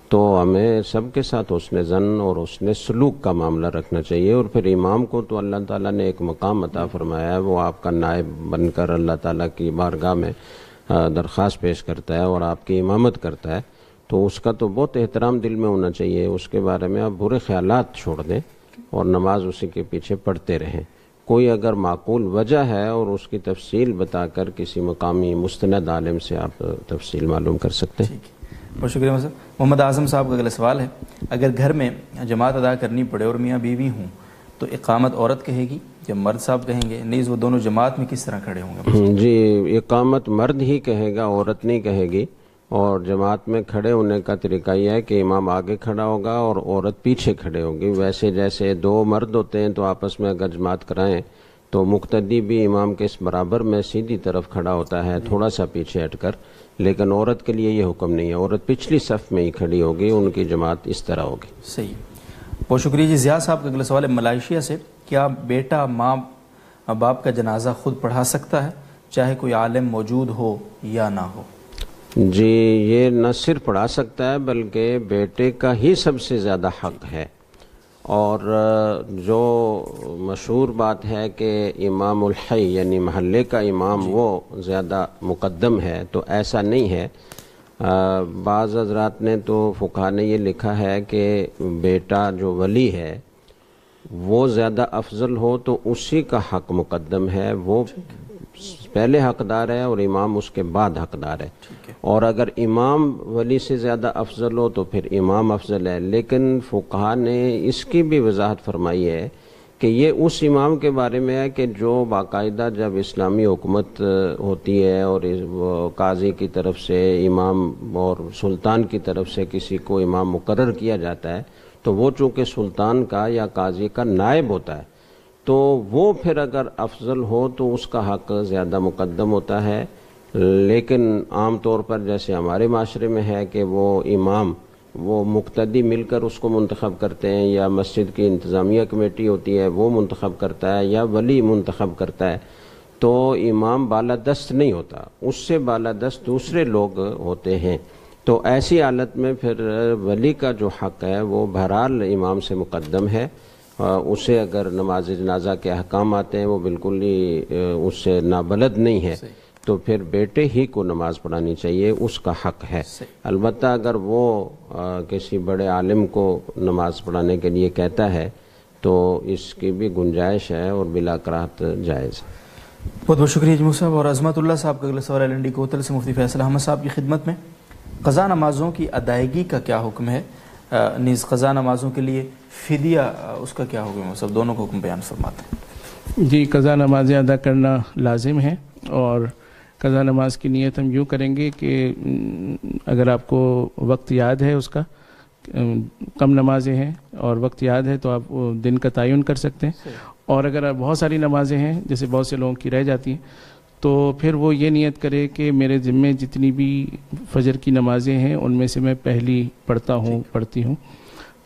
[SPEAKER 1] تو ہمیں سب کے ساتھ حسن ظن اور حسن سلوک کا معاملہ رکھنا چاہیے. اور پھر امام کو تو اللہ تعالیٰ نے ایک مقام عطا فرمایا ہے، وہ آپ کا نائب بن کر اللہ تعالیٰ کی بارگاہ میں درخواست پیش کرتا ہے اور آپ کی امامت کرتا ہے. تو اس کا تو بہت احترام دل میں ہونا چاہیے. اس کے بارے میں آپ برے خیالات چھوڑ دیں اور نماز اسی کے پیچھے پڑھتے رہیں. کوئی اگر معقول وجہ ہے اور اس کی تفصیل بتا کر کسی مقامی مستند عالم سے آپ تفصیل معلوم کر سکتے ہیں.
[SPEAKER 2] بہت شکریہ محمد اعظم صاحب کا اگلا سوال ہے. اگر گھر میں جماعت ادا کرنی پڑے اور میاں بیوی ہوں تو اقامت عورت کہے گی یا مرد صاحب کہیں گے؟ نیز وہ دونوں جماعت میں کس طرح کھڑے ہوں گے؟
[SPEAKER 1] جی، اقامت مرد ہی کہے گا، عورت نہیں کہے گی. اور جماعت میں کھڑے ہونے کا طریقہ یہ ہے کہ امام آگے کھڑا ہوگا اور عورت پیچھے کھڑے ہوگی. ویسے جیسے دو مرد ہوتے ہیں تو آپس میں اگر جماعت کرائیں تو مقتدی بھی امام کے اس برابر میں سیدھی طرف کھڑا ہوتا ہے، تھوڑا سا پیچھے ہٹ کر. لیکن عورت کے لیے یہ حکم نہیں ہے، عورت پچھلی صف میں ہی کھڑی ہوگی، ان کی جماعت اس طرح ہوگی.
[SPEAKER 2] صحیح، بہت شکریہ. جی ضیاء صاحب کا اگلا سوال ہے ملائیشیا سے. کیا بیٹا ماں باپ کا جنازہ خود پڑھا سکتا ہے چاہے کوئی عالم موجود ہو یا نہ ہو؟
[SPEAKER 1] جی، یہ نہ صرف پڑھا سکتا ہے بلکہ بیٹے کا ہی سب سے زیادہ حق ہے. اور جو مشہور بات ہے کہ امام الحی یعنی محلے کا امام وہ زیادہ مقدم ہے، تو ایسا نہیں ہے. بعض حضرات نے تو فقہا نے یہ لکھا ہے کہ بیٹا جو ولی ہے وہ زیادہ افضل ہو تو اسی کا حق مقدم ہے، وہ پہلے حقدار ہے اور امام اس کے بعد حقدار ہے. اور اگر امام ولی سے زیادہ افضل ہو تو پھر امام افضل ہے. لیکن فقہا نے اس کی بھی وضاحت فرمائی ہے کہ یہ اس امام کے بارے میں ہے کہ جو باقاعدہ جب اسلامی حکومت ہوتی ہے اور قاضی کی طرف سے امام اور سلطان کی طرف سے کسی کو امام مقرر کیا جاتا ہے تو وہ چونکہ سلطان کا یا قاضی کا نائب ہوتا ہے، تو وہ پھر اگر افضل ہو تو اس کا حق زیادہ مقدم ہوتا ہے. لیکن عام طور پر جیسے ہمارے معاشرے میں ہے کہ وہ امام وہ مقتدی مل کر اس کو منتخب کرتے ہیں، یا مسجد کی انتظامیہ کمیٹی ہوتی ہے وہ منتخب کرتا ہے، یا ولی منتخب کرتا ہے، تو امام بالادست نہیں ہوتا، اس سے بالادست دوسرے لوگ ہوتے ہیں. تو ایسی حالت میں پھر ولی کا جو حق ہے وہ بہرحال امام سے مقدم ہے. اسے اگر نماز جنازہ کے احکام آتے ہیں وہ بالکل ہی اس سے نابلد نہیں ہے، تو پھر بیٹے ہی کو نماز پڑھانی چاہیے، اس کا حق ہے. البتہ اگر وہ کسی بڑے عالم کو نماز پڑھانے کے لیے کہتا ہے تو اس کی بھی گنجائش ہے اور بلا کراہت جائز.
[SPEAKER 2] بہت بہت شکریہ جموں صاحب. اور عظمت اللہ صاحب کا اگلا سوال ہے لنڈی کوتل سے مفتی فیصل احمد صاحب کی خدمت میں. قضا نمازوں کی ادائیگی کا کیا حکم ہے؟ نیز قضا نمازوں کے لیے فدیہ اس کا کیا حکم ہے؟ سب دونوں کو حکم بیان فرماتے ہیں.
[SPEAKER 3] جی، قضا نمازیں ادا کرنا لازم ہے. اور قضا نماز کی نیت ہم یوں کریں گے کہ اگر آپ کو وقت یاد ہے، اس کا کم نمازیں ہیں اور وقت یاد ہے تو آپ دن کا تعین کر سکتے ہیں. اور اگر بہت ساری نمازیں ہیں جیسے بہت سے لوگوں کی رہ جاتی ہیں تو پھر وہ یہ نیت کرے کہ میرے ذمے جتنی بھی فجر کی نمازیں ہیں ان میں سے میں پہلی پڑھتی ہوں.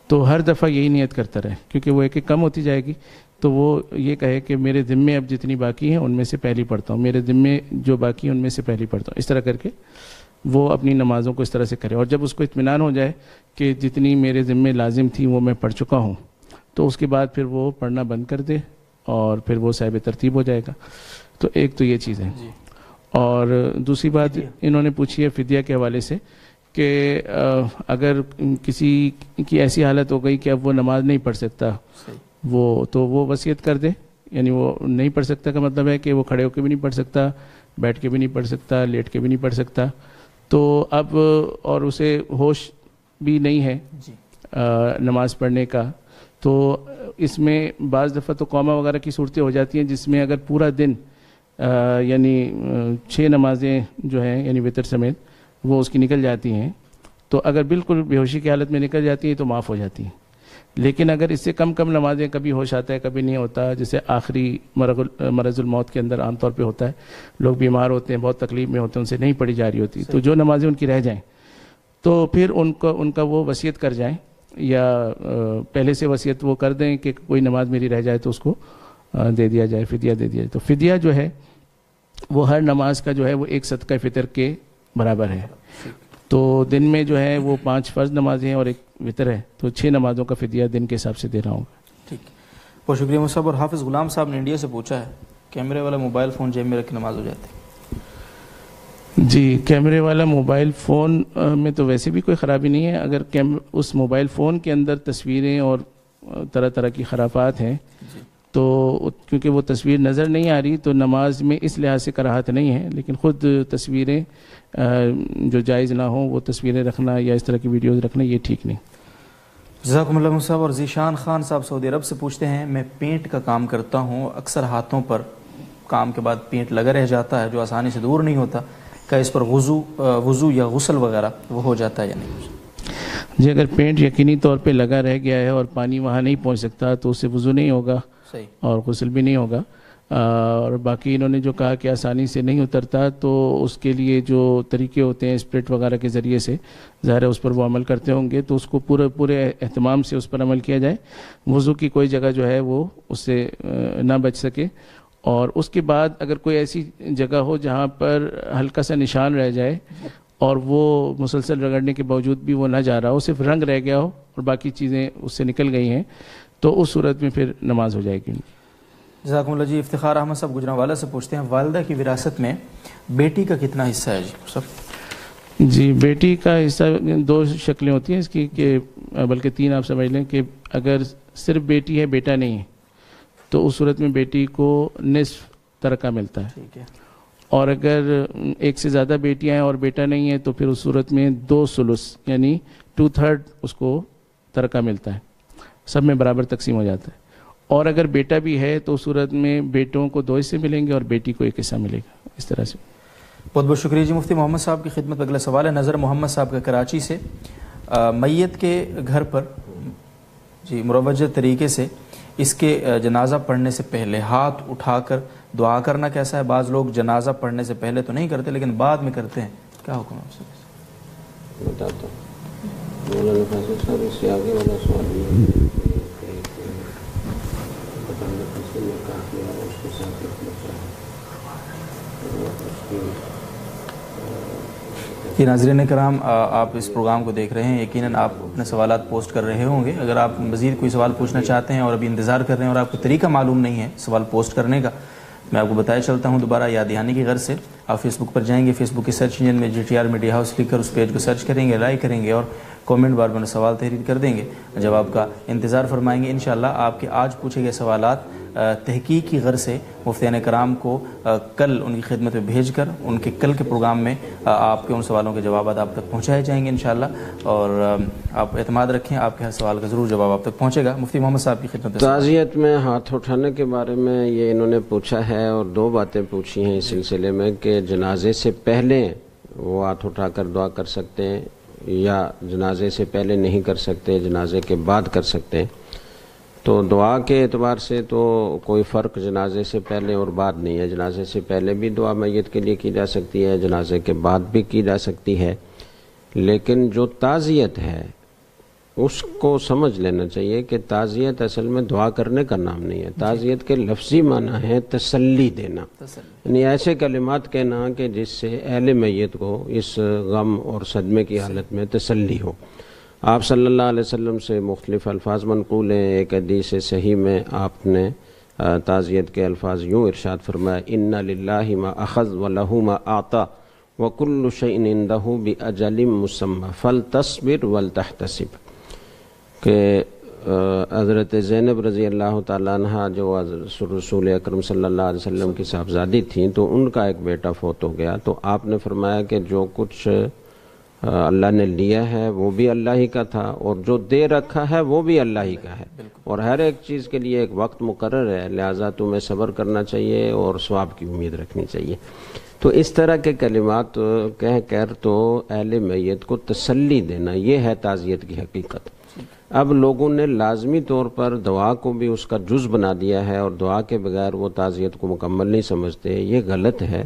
[SPEAKER 3] تو ہر دفعہ یہی نیت کرتا رہے، کیونکہ وہ ایک ایک کم ہوتی جائے گی. تو وہ یہ کہے کہ میرے ذمے اب جتنی باقی ہیں ان میں سے پہلی پڑھتا ہوں، میرے ذمے جو باقی ہیں ان میں سے پہلی پڑھتا ہوں. اس طرح کر کے وہ اپنی نمازوں کو اس طرح سے کرے. اور جب اس کو اطمینان ہو جائے کہ جتنی میرے ذمے لازم تھی وہ میں پڑھ چکا ہوں، تو اس کے بعد پھر وہ پڑھنا بند کر دے اور پھر وہ صاحب ترتیب ہو جائے گا. تو ایک تو یہ چیز ہے. اور دوسری بات انہوں نے پوچھی ہے فدیہ کے حوالے سے کہ اگر کسی کی ایسی حالت ہو گئی کہ اب وہ نماز نہیں پڑھ سکتا، تو وہ وصیت کر دے. یعنی وہ نہیں پڑھ سکتا کا مطلب ہے کہ وہ کھڑے ہو کے بھی نہیں پڑھ سکتا، بیٹھ کے بھی نہیں پڑھ سکتا، لیٹ کے بھی نہیں پڑھ سکتا. تو اب اور اسے ہوش بھی نہیں ہے نماز پڑھنے کا، تو اس میں بعض دفعہ تو قوما وغیرہ کی صورتیں ہو جاتی ہیں جس میں اگر پورا دن یعنی 6 نمازیں جو ہیں یعنی وتر سمیت وہ اس کی نکل جاتی ہیں، تو اگر بالکل بے ہوشی کی حالت میں نکل جاتی ہیں تو معاف ہو جاتی ہیں. لیکن اگر اس سے کم نمازیں، کبھی ہوش آتا ہے کبھی نہیں ہوتا، جیسے آخری مرض الموت کے اندر عام طور پہ ہوتا ہے، لوگ بیمار ہوتے ہیں، بہت تکلیف میں ہوتے ہیں، ان سے نہیں پڑھی جا رہی ہوتی، تو جو نمازیں ان کی رہ جائیں تو پھر ان کا وہ وصیت کر جائیں، یا پہلے سے وصیت وہ کر دیں کہ کوئی نماز میری رہ جائے تو اس کو دے دیا جائے، فدیہ دے دیا جائے. تو فدیہ جو ہے وہ ہر نماز کا جو ہے وہ ایک صدقہ فطر کے برابر ہے. تو دن میں جو ہے وہ 5 فرض نمازیں ہیں اور ایک وطر ہے، تو 6 نمازوں کا فدیہ دن کے حساب سے دے رہا ہوں.
[SPEAKER 2] ٹھیک، بہت شکریہ مصعب. اور حافظ غلام صاحب نے انڈیا سے پوچھا ہے، کیمرے والا موبائل فون جیب میں رکھ کے نماز ہو جاتی ہے؟
[SPEAKER 3] جی، کیمرے والا موبائل فون میں تو ویسے بھی کوئی خرابی نہیں ہے. اگر اس موبائل فون کے اندر تصویریں اور طرح طرح کی خرافات ہیں تو کیونکہ وہ تصویر نظر نہیں آ رہی تو نماز میں اس لحاظ سے کراہت نہیں ہے. لیکن خود تصویریں جو جائز نہ ہوں وہ تصویریں رکھنا یا اس طرح کی ویڈیوز رکھنا یہ ٹھیک نہیں.
[SPEAKER 2] جزاکم اللہ صاحب. اور ذیشان خان صاحب سعودی عرب سے پوچھتے ہیں، میں پینٹ کا کام کرتا ہوں، اکثر ہاتھوں پر کام کے بعد پینٹ لگا رہ جاتا ہے جو آسانی سے دور نہیں ہوتا، کیا اس پر وضو یا غسل وغیرہ وہ ہو جاتا ہے یا نہیں؟
[SPEAKER 3] جی، اگر پینٹ یقینی طور پہ لگا رہ گیا ہے اور پانی وہاں نہیں پہنچ سکتا تو اس سے وضو نہیں ہوگا اور غسل بھی نہیں ہوگا. اور باقی انہوں نے جو کہا کہ آسانی سے نہیں اترتا، تو اس کے لیے جو طریقے ہوتے ہیں اسپرٹ وغیرہ کے ذریعے سے ظاہر ہے اس پر وہ عمل کرتے ہوں گے، تو اس کو پورے اہتمام سے اس پر عمل کیا جائے. وضو کی کوئی جگہ جو ہے وہ اس سے نہ بچ سکے. اور اس کے بعد اگر کوئی ایسی جگہ ہو جہاں پر ہلکا سا نشان رہ جائے اور وہ مسلسل رگڑنے کے باوجود بھی وہ نہ جا رہا ہو، صرف رنگ رہ گیا ہو اور باقی چیزیں اس سے نکل گئی ہیں، تو اس صورت میں پھر نماز ہو جائے گی.
[SPEAKER 2] جزاکم اللہ جی. افتخار احمد صاحب گجرانوالہ سے پوچھتے ہیں، والدہ کی وراثت میں بیٹی کا کتنا حصہ ہے؟ جی سب
[SPEAKER 3] جی، بیٹی کا حصہ 2 شکلیں ہوتی ہیں اس کی، کہ بلکہ 3 آپ سمجھ لیں. کہ اگر صرف بیٹی ہے بیٹا نہیں ہے تو اس صورت میں بیٹی کو نصف ترکہ ملتا ہے.
[SPEAKER 2] ٹھیک ہے.
[SPEAKER 3] اور اگر ایک سے زیادہ بیٹیاں ہیں اور بیٹا نہیں ہے تو پھر اس صورت میں 2 ثلث یعنی 2/3 اس کو ترکہ ملتا ہے، سب میں برابر تقسیم ہو جاتا ہے. اور اگر بیٹا بھی ہے تو اس صورت میں بیٹوں کو 2 حصے ملیں گے اور بیٹی کو 1 حصہ ملے گا. اس طرح سے.
[SPEAKER 2] بہت بہت شکریہ جی. مفتی محمد صاحب کی خدمت. اگلا سوال ہے نظر محمد صاحب کا کراچی سے. میت کے گھر پر جی مروجہ طریقے سے اس کے جنازہ پڑھنے سے پہلے ہاتھ اٹھا کر دعا کرنا کیسا ہے؟ بعض لوگ جنازہ پڑھنے سے پہلے تو نہیں کرتے لیکن بعد میں کرتے ہیں، کیا حکم ہے آپ سے؟
[SPEAKER 1] بتاتا ہوں. مولانا فاضل صاحب اس سے آگے والا سوال
[SPEAKER 2] یہ ناظرین کرام، آپ اس پروگرام کو دیکھ رہے ہیں، یقیناً آپ اپنے سوالات پوسٹ کر رہے ہوں گے. اگر آپ مزید کوئی سوال پوچھنا چاہتے ہیں اور ابھی انتظار کر رہے ہیں اور آپ کو طریقہ معلوم نہیں ہے سوال پوسٹ کرنے کا، میں آپ کو بتایا چلتا ہوں دوبارہ یاد دہانی کی غرض سے. آپ فیس بک پر جائیں گے، فیس بک کے سرچ انجن میں GTR میڈیا ہاؤس لکھ کر اس پیج کو سرچ کریں گے، لائک کریں گے اور کومنٹ بار میں سوال تحریر کر دیں گے. جب آپ کا انتظار فرمائیں گے انشاءاللہ آپ کے آج پوچھے گئے سوالات تحقیق کی غرض سے مفتیان کرام کو کل ان کی خدمت میں بھیج کر ان کے کل کے پروگرام میں آپ کے ان سوالوں کے جوابات آپ تک پہنچائے جائیں گے انشاءاللہ. اور آپ اعتماد رکھیں، آپ کے ہر سوال کا ضرور جواب آپ تک پہنچے گا. مفتی محمد صاحب کی خدمت میں
[SPEAKER 1] تعزیت میں ہاتھ اٹھانے کے بارے میں یہ انہوں نے پوچھا ہے اور 2 باتیں پوچھی ہیں اس سلسلے میں کہ جنازے سے پہلے وہ ہاتھ اٹھا کر دعا کر سکتے ہیں یا جنازے سے پہلے نہیں کر سکتے، جنازے کے بعد کر سکتے ہیں. تو دعا کے اعتبار سے تو کوئی فرق جنازے سے پہلے اور بعد نہیں ہے. جنازے سے پہلے بھی دعا میت کے لیے کی جا سکتی ہے, جنازے کے بعد بھی کی جا سکتی ہے, لیکن جو تعزیت ہے اس کو سمجھ لینا چاہیے کہ تعزیت اصل میں دعا کرنے کا نام نہیں ہے. تعزیت کے لفظی معنی ہے تسلی دینا, یعنی ایسے کلمات کہنا کہ جس سے اہل میت کو اس غم اور صدمے کی حالت میں تسلی ہو. آپ صلی اللہ علیہ وسلم سے مختلف الفاظ منقول ہیں. ایک حدیث صحیح میں آپ نے تعزیت کے الفاظ یوں ارشاد فرمایا, ان للہ ما اخذ ولہ ما اعطى وکل شیء عندہ باجل مسمى فلتصبر ولتحتسب. کہ حضرت زینب رضی اللہ تعالیٰ عنہ جو رسول اکرم صلی اللہ علیہ وسلم کی صاحبزادی تھیں, تو ان کا ایک بیٹا فوت ہو گیا. تو آپ نے فرمایا کہ جو کچھ اللہ نے لیا ہے وہ بھی اللہ ہی کا تھا, اور جو دے رکھا ہے وہ بھی اللہ ہی کا ہے, اور ہر ایک چیز کے لیے ایک وقت مقرر ہے, لہٰذا تمہیں صبر کرنا چاہیے اور ثواب کی امید رکھنی چاہیے. تو اس طرح کے کلمات کہہ کر تو اہل میت کو تسلی دینا, یہ ہے تعزیت کی حقیقت. اب لوگوں نے لازمی طور پر دعا کو بھی اس کا جز بنا دیا ہے, اور دعا کے بغیر وہ تعزیت کو مکمل نہیں سمجھتے. یہ غلط ہے,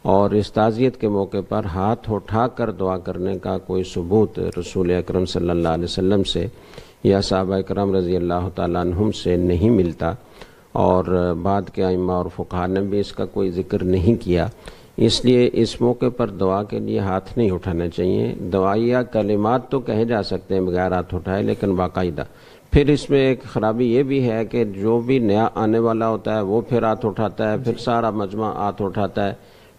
[SPEAKER 1] اور اس تعزیت کے موقع پر ہاتھ اٹھا کر دعا کرنے کا کوئی ثبوت رسول اکرم صلی اللہ علیہ وسلم سے یا صحابہ کرام رضی اللہ تعالیٰ عنہم سے نہیں ملتا, اور بعد کے ائمہ اور فقہاء نے بھی اس کا کوئی ذکر نہیں کیا. اس لیے اس موقع پر دعا کے لیے ہاتھ نہیں اٹھانے چاہیے. دعائیہ کلمات تو کہے جا سکتے ہیں بغیر ہاتھ اٹھائے, لیکن باقاعدہ. پھر اس میں ایک خرابی یہ بھی ہے کہ جو بھی نیا آنے والا ہوتا ہے وہ پھر ہاتھ اٹھاتا ہے, پھر سارا مجمع ہاتھ اٹھاتا ہے,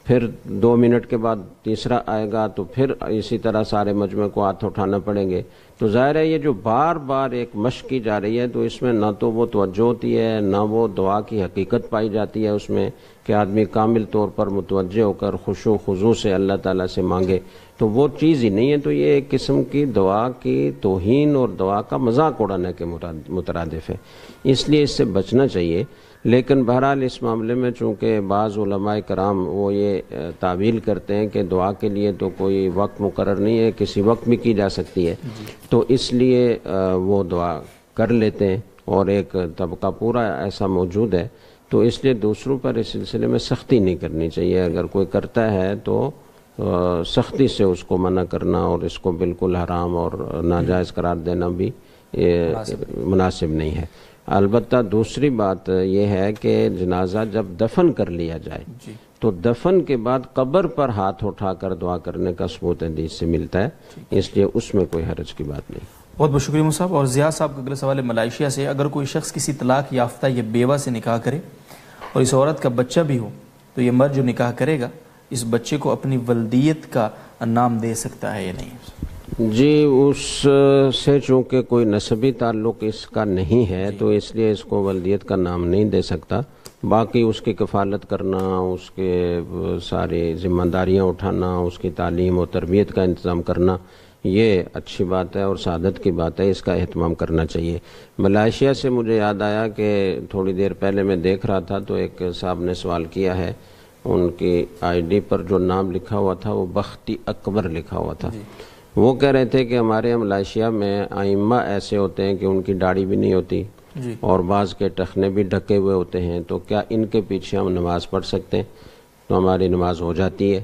[SPEAKER 1] پھر 2 منٹ کے بعد تیسرا آئے گا تو پھر اسی طرح سارے مجمع کو ہاتھ اٹھانا پڑیں گے. تو ظاہر ہے یہ جو بار بار ایک مشق کی جا رہی ہے, تو اس میں نہ تو وہ توجہ ہوتی ہے, نہ وہ دعا کی حقیقت پائی جاتی ہے اس میں کہ آدمی کامل طور پر متوجہ ہو کر خشوع و خضوع سے اللہ تعالیٰ سے مانگے. تو وہ چیز ہی نہیں ہے. تو یہ ایک قسم کی دعا کی توہین اور دعا کا مذاق اڑانے کے مترادف ہے, اس لیے اس سے بچنا چاہیے. لیکن بہرحال اس معاملے میں چونکہ بعض علماء کرام وہ یہ تعویل کرتے ہیں کہ دعا کے لیے تو کوئی وقت مقرر نہیں ہے, کسی وقت بھی کی جا سکتی ہے, تو اس لیے وہ دعا کر لیتے ہیں, اور ایک طبقہ پورا ایسا موجود ہے. تو اس لیے دوسروں پر اس سلسلے میں سختی نہیں کرنی چاہیے. اگر کوئی کرتا ہے تو سختی سے اس کو منع کرنا اور اس کو بالکل حرام اور ناجائز قرار دینا بھی مناسب نہیں ہے. البتہ دوسری بات یہ ہے کہ جنازہ جب دفن کر لیا جائے تو دفن کے بعد قبر پر ہاتھ اٹھا کر دعا کرنے کا ثبوت حدیث سے ملتا ہے, اس لیے اس میں کوئی حرج کی بات نہیں.
[SPEAKER 2] بہت بہت شکریہ صاحب. اور ضیاء صاحب کا اگلا سوال ہے ملائیشیا سے. اگر کوئی شخص کسی طلاق یافتہ یا بیوہ سے نکاح کرے اور اس عورت کا بچہ بھی ہو, تو یہ مرد جو نکاح کرے گا اس بچے کو اپنی ولدیت کا نام دے سکتا ہے یا نہیں؟
[SPEAKER 1] جی, اس سے چونکہ کوئی نسبی تعلق اس کا نہیں ہے تو اس لیے اس کو ولدیت کا نام نہیں دے سکتا. باقی اس کی کفالت کرنا, اس کے ساری ذمہ داریاں اٹھانا, اس کی تعلیم و تربیت کا انتظام کرنا, یہ اچھی بات ہے اور سعادت کی بات ہے, اس کا اہتمام کرنا چاہیے. ملائیشیا سے مجھے یاد آیا کہ تھوڑی دیر پہلے میں دیکھ رہا تھا تو ایک صاحب نے سوال کیا ہے, ان کی آئی ڈی پر جو نام لکھا ہوا تھا وہ بختی اکبر لکھا ہوا تھا. وہ کہہ رہے تھے کہ ہمارے یہاں ملائیشیا میں ائمہ ایسے ہوتے ہیں کہ ان کی داڑھی بھی نہیں ہوتی اور بعض کے ٹخنے بھی ڈھکے ہوئے ہوتے ہیں, تو کیا ان کے پیچھے ہم نماز پڑھ سکتے ہیں؟ تو ہماری نماز ہو جاتی ہے.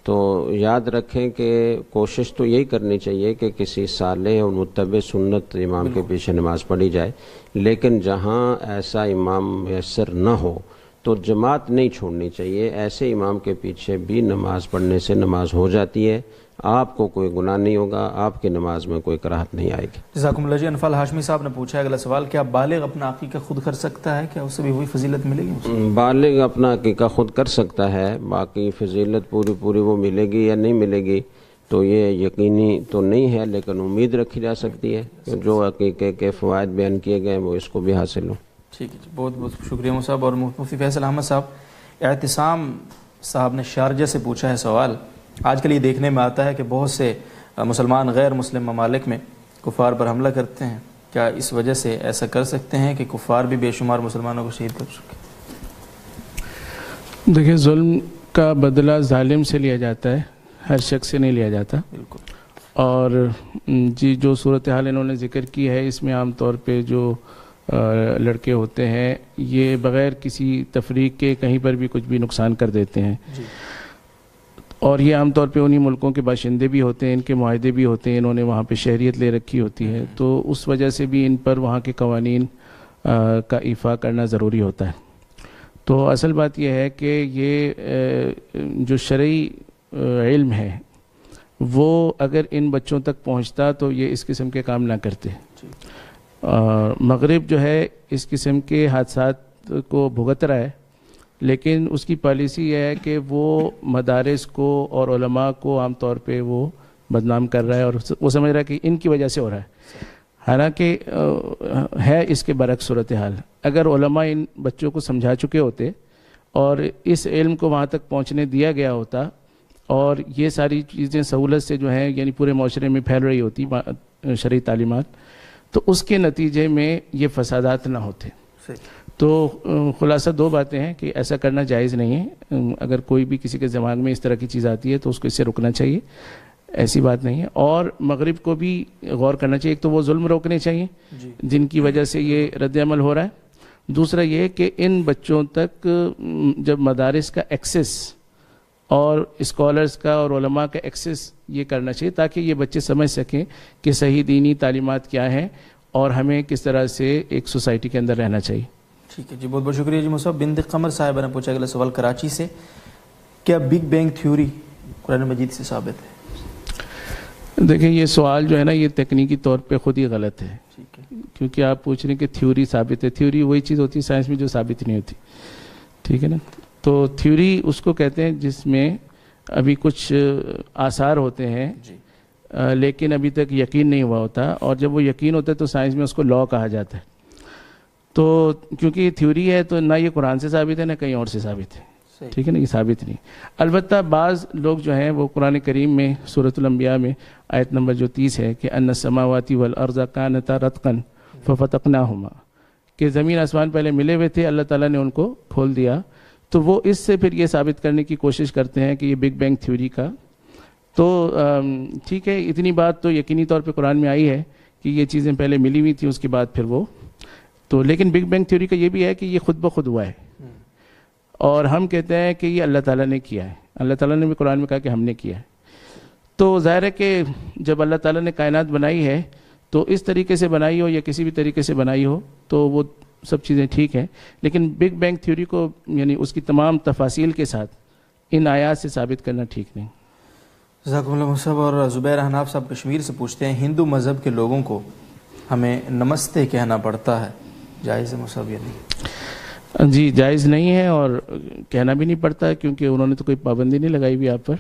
[SPEAKER 1] تو یاد رکھیں کہ کوشش تو یہی کرنی چاہیے کہ کسی صالح اور متبع سنت امام کے پیچھے نماز پڑھی جائے, لیکن جہاں ایسا امام میسر نہ ہو تو جماعت نہیں چھوڑنی چاہیے. ایسے امام کے پیچھے بھی نماز پڑھنے سے نماز ہو جاتی ہے, آپ کو کوئی گناہ نہیں ہوگا, آپ کی نماز میں کوئی کراہت نہیں آئے گی.
[SPEAKER 2] جزاکم اللہ جی. انفال ہاشمی صاحب نے پوچھا ہے اگلا سوال, کیا بالغ اپنا عقیقہ خود کر سکتا ہے؟ کیا اسے بھی وہی فضیلت ملے گی؟
[SPEAKER 1] بالغ اپنا عقیقہ خود کر سکتا ہے, باقی فضیلت پوری وہ ملے گی یا نہیں ملے گی تو یہ یقینی تو نہیں ہے, لیکن امید رکھی جا سکتی ہے کہ جو عقیقے کے فوائد بیان کیے گئے وہ اس کو بھی حاصل ہوں.
[SPEAKER 2] ٹھیک ہے جی, بہت بہت شکریہ صاحب. اور مفتی فیصل احمد صاحب, اعتصام صاحب نے شارجہ سے پوچھا ہے سوال. آج کل یہ دیکھنے میں آتا ہے کہ بہت سے مسلمان غیر مسلم ممالک میں کفار پر حملہ کرتے ہیں, کیا اس وجہ سے ایسا کر سکتے ہیں کہ کفار بھی بے شمار مسلمانوں کو شہید کر سکیں؟
[SPEAKER 3] دیکھیں, ظلم کا بدلہ ظالم سے لیا جاتا ہے, ہر شخص سے نہیں لیا جاتا.
[SPEAKER 2] بالکل.
[SPEAKER 3] اور جی جو صورتحال انہوں نے ذکر کی ہے اس میں عام طور پہ جو لڑکے ہوتے ہیں یہ بغیر کسی تفریق کے کہیں پر بھی کچھ بھی نقصان کر دیتے ہیں اور یہ عام طور پہ انہی ملکوں کے باشندے بھی ہوتے ہیں, ان کے معاہدے بھی ہوتے ہیں, انہوں نے وہاں پہ شہریت لے رکھی ہوتی ہے, تو اس وجہ سے بھی ان پر وہاں کے قوانین کا ایفا کرنا ضروری ہوتا ہے. تو اصل بات یہ ہے کہ یہ جو شرعی علم ہے وہ اگر ان بچوں تک پہنچتا تو یہ اس قسم کے کام نہ کرتے. مغرب جو ہے اس قسم کے حادثات کو بھگت رہا ہے, لیکن اس کی پالیسی یہ ہے کہ وہ مدارس کو اور علماء کو عام طور پہ وہ بدنام کر رہا ہے اور وہ سمجھ رہا ہے کہ ان کی وجہ سے ہو رہا ہے. حالانکہ ہے اس کے برعکس صورتحال. اگر علماء ان بچوں کو سمجھا چکے ہوتے اور اس علم کو وہاں تک پہنچنے دیا گیا ہوتا اور یہ ساری چیزیں سہولت سے جو ہیں یعنی پورے معاشرے میں پھیل رہی ہوتی شرعی تعلیمات, تو اس کے نتیجے میں یہ فسادات نہ ہوتے. تو خلاصہ دو باتیں ہیں کہ ایسا کرنا جائز نہیں ہے. اگر کوئی بھی کسی کے دماغ میں اس طرح کی چیز آتی ہے تو اس کو اس سے رکنا چاہیے, ایسی بات نہیں ہے. اور مغرب کو بھی غور کرنا چاہیے. ایک تو وہ ظلم روکنے چاہیے جن کی وجہ سے یہ رد عمل ہو رہا ہے. دوسرا یہ کہ ان بچوں تک جب مدارس کا ایکسس اور اسکالرز کا اور علماء کا ایکسس یہ کرنا چاہیے تاکہ یہ بچے سمجھ سکیں کہ صحیح دینی تعلیمات کیا ہیں اور ہمیں کس طرح سے ایک سوسائٹی کے اندر رہنا چاہیے.
[SPEAKER 2] ٹھیک ہے جی, بہت بہت شکریہ جی. مصعب بنت قمر صاحبہ نے پوچھا اگلا سوال کراچی سے, کیا بگ بینگ تھیوری قرآن مجید سے ثابت ہے؟
[SPEAKER 3] دیکھیں یہ سوال جو ہے نا یہ تکنیکی طور پہ خود ہی غلط ہے, کیونکہ آپ پوچھ رہے ہیں کہ تھیوری ثابت ہے. تھیوری وہی چیز ہوتی ہے سائنس میں جو ثابت نہیں ہوتی, ٹھیک ہے نا. تو تھیوری اس کو کہتے ہیں جس میں ابھی کچھ آثار ہوتے ہیں لیکن ابھی تک یقین نہیں ہوا ہوتا, اور جب وہ یقین ہوتا ہے تو سائنس میں اس کو لا کہا جاتا ہے. تو کیونکہ یہ تھیوری ہے تو نہ یہ قرآن سے ثابت ہے نہ کہیں اور سے ثابت ہے, ٹھیک ہے نا, یہ ثابت نہیں. البتہ بعض لوگ جو ہیں وہ قرآن کریم میں سورۃ الانبیاء میں آیت نمبر جو 30 ہے کہ ان السماوات والارض کانتا رتقا ففتقناہما, کہ زمین آسمان پہلے ملے ہوئے تھے اللہ تعالیٰ نے ان کو کھول دیا. تو وہ اس سے پھر یہ ثابت کرنے کی کوشش کرتے ہیں کہ یہ بگ بینگ تھیوری کا. تو ٹھیک ہے, اتنی بات تو یقینی طور پہ قرآن میں آئی ہے کہ یہ چیزیں پہلے ملی ہوئی تھیں, اس کے بعد پھر وہ تو, لیکن بگ بینگ تھیوری کا یہ بھی ہے کہ یہ خود بخود ہوا ہے اور ہم کہتے ہیں کہ یہ اللہ تعالیٰ نے کیا ہے. اللہ تعالیٰ نے بھی قرآن میں کہا کہ ہم نے کیا ہے. تو ظاہر ہے کہ جب اللہ تعالیٰ نے کائنات بنائی ہے تو اس طریقے سے بنائی ہو یا کسی بھی طریقے سے بنائی ہو تو وہ سب چیزیں ٹھیک ہیں, لیکن بگ بینگ تھیوری کو یعنی اس کی تمام تفاصیل کے ساتھ ان آیات سے ثابت کرنا ٹھیک نہیں.
[SPEAKER 2] جزاکم اللہ مصعب. اور زبیر حناف صاحب کشمیر سے پوچھتے ہیں ہندو مذہب کے لوگوں کو ہمیں نمستے کہنا پڑتا ہے, جائز ہے مصعب یا نہیں؟
[SPEAKER 3] جی جائز نہیں ہے اور کہنا بھی نہیں پڑتا کیونکہ انہوں نے تو کوئی پابندی نہیں لگائی ہوئی آپ پر.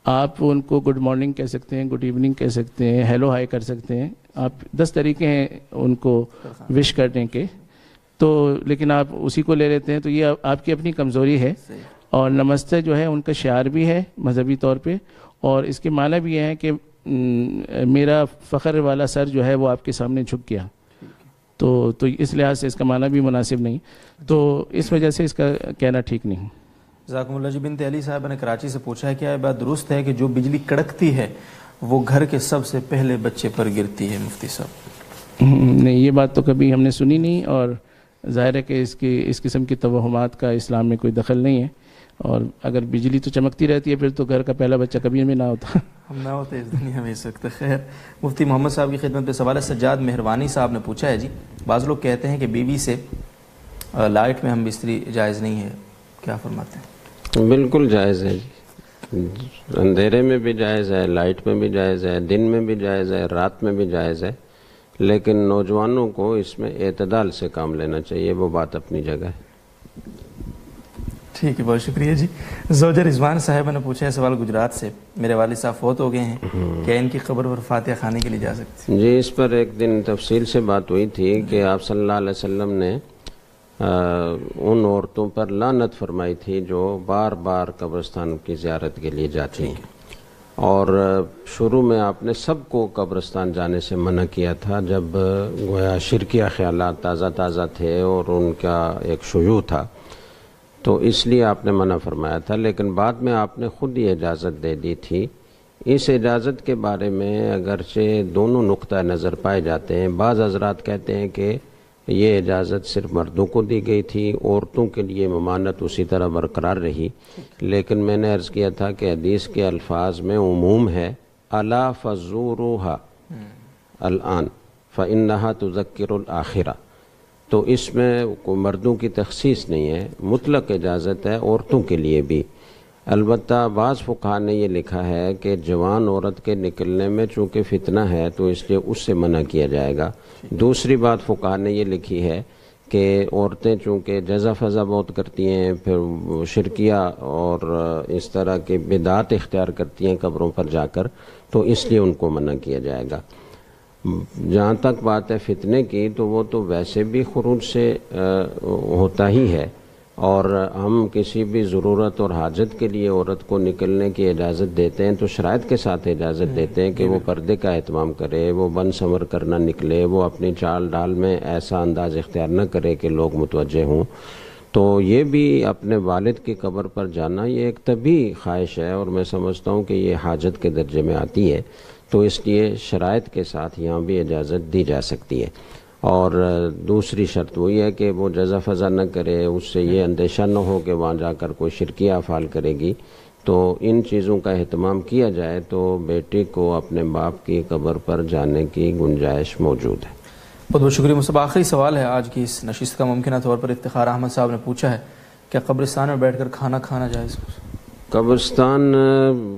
[SPEAKER 3] آپ ان کو گڈ مارننگ کہہ سکتے ہیں, گڈ ایوننگ کہہ سکتے ہیں, ہیلو ہائی کر سکتے ہیں, آپ 10 طریقے ہیں ان کو وش کرنے کے, تو لیکن آپ اسی کو لے لیتے ہیں. تو یہ آپ کی اپنی کمزوری ہے. اور نمستے جو ہے ان کا شعار بھی ہے مذہبی طور پہ, اور اس کے معنی بھی یہ ہے کہ میرا فخر والا سر جو ہے وہ آپ کے سامنے جھک گیا, تو اس لحاظ سے اس کا معنی بھی مناسب نہیں, تو اس وجہ سے اس کا کہنا ٹھیک نہیں.
[SPEAKER 2] جزاکم اللہ جی. بنت علی صاحبہ نے کراچی سے پوچھا ہے کیا یہ بات درست ہے کہ جو بجلی کڑکتی ہے وہ گھر کے سب سے پہلے بچے پر گرتی ہے؟ مفتی صاحب
[SPEAKER 3] نہیں, یہ بات تو کبھی ہم نے سنی نہیں, اور ظاہر ہے کہ اس قسم کی توہمات کا اسلام میں کوئی دخل نہیں ہے. اور اگر بجلی تو چمکتی رہتی ہے پھر تو گھر کا پہلا بچہ کبھی ہمیں نہ ہوتا,
[SPEAKER 2] ہم نہ ہوتے اس دنیا میں اس وقت. خیر, مفتی محمد صاحب کی خدمت پہ سوال ہے. سجاد مہروانی صاحب نے پوچھا ہے جی, بعض لوگ کہتے ہیں کہ بیوی سے لائٹ میں ہم بستری جائز نہیں ہے, کیا فرماتے ہیں؟
[SPEAKER 1] بالکل جائز ہے جی, اندھیرے میں بھی جائز ہے, لائٹ میں بھی جائز ہے, دن میں بھی جائز ہے, رات میں بھی جائز ہے, لیکن نوجوانوں کو اس میں اعتدال سے کام لینا چاہیے, وہ بات اپنی جگہ ہے.
[SPEAKER 2] ٹھیک ہے, بہت شکریہ جی. زوجہ رضوان صاحبہ نے پوچھا ہے سوال گجرات سے, میرے والد صاحب فوت ہو گئے ہیں, کیا ان کی قبر پر فاتحہ خانے کے لیے جا سکتے؟
[SPEAKER 1] جی, اس پر ایک دن تفصیل سے بات ہوئی تھی کہ آپ صلی اللہ علیہ وسلم نے ان عورتوں پر لعنت فرمائی تھی جو بار بار قبرستان کی زیارت کے لیے جاتی ہیں, اور شروع میں آپ نے سب کو قبرستان جانے سے منع کیا تھا جب گویا شرکیہ خیالات تازہ تازہ تھے اور ان کا ایک شیوع تھا, تو اس لیے آپ نے منع فرمایا تھا. لیکن بعد میں آپ نے خود ہی اجازت دے دی تھی. اس اجازت کے بارے میں اگرچہ دونوں نقطہ نظر پائے جاتے ہیں. بعض حضرات کہتے ہیں کہ یہ اجازت صرف مردوں کو دی گئی تھی، عورتوں کے لیے ممانعت اسی طرح برقرار رہی. لیکن میں نے عرض کیا تھا کہ حدیث کے الفاظ میں عموم ہے، الا فزوروها الان فانها تذکر الاخرہ، تو اس میں کوئی مردوں کی تخصیص نہیں ہے، مطلق اجازت ہے عورتوں کے لیے بھی. البتہ بعض فقہا نے یہ لکھا ہے کہ جوان عورت کے نکلنے میں چونکہ فتنہ ہے تو اس لیے اس سے منع کیا جائے گا. دوسری بات فقہا نے یہ لکھی ہے کہ عورتیں چونکہ جزا فضا بہت کرتی ہیں، پھر شرکیہ اور اس طرح کے بدعات اختیار کرتی ہیں قبروں پر جا کر، تو اس لیے ان کو منع کیا جائے گا. جہاں تک بات ہے فتنے کی، تو وہ تو ویسے بھی خروج سے ہوتا ہی ہے، اور ہم کسی بھی ضرورت اور حاجت کے لیے عورت کو نکلنے کی اجازت دیتے ہیں تو شرائط کے ساتھ اجازت دیتے ہیں کہ وہ پردے کا اہتمام کرے، وہ بن سنور کر نہ نکلے، وہ اپنی چال ڈال میں ایسا انداز اختیار نہ کرے کہ لوگ متوجہ ہوں. تو یہ بھی اپنے والد کی قبر پر جانا یہ ایک طبی خواہش ہے، اور میں سمجھتا ہوں کہ یہ حاجت کے درجے میں آتی ہے، تو اس لیے شرائط کے ساتھ یہاں بھی اجازت دی جا سکتی ہے. اور دوسری شرط وہی ہے کہ وہ جزا فضا نہ کرے، اس سے یہ اندیشہ نہ ہو کہ وہاں جا کر کوئی شرکیہ افعال کرے گی. تو ان چیزوں کا اہتمام کیا جائے تو بیٹی کو اپنے باپ کی قبر پر جانے کی گنجائش موجود ہے.
[SPEAKER 2] بہت بہت شکریہ مصطفیٰ. آخری سوال ہے آج کی اس نشست کا. ممکنہ طور پر افتخار احمد صاحب نے پوچھا ہے کیا قبرستان میں بیٹھ کر کھانا کھانا جائز؟
[SPEAKER 1] قبرستان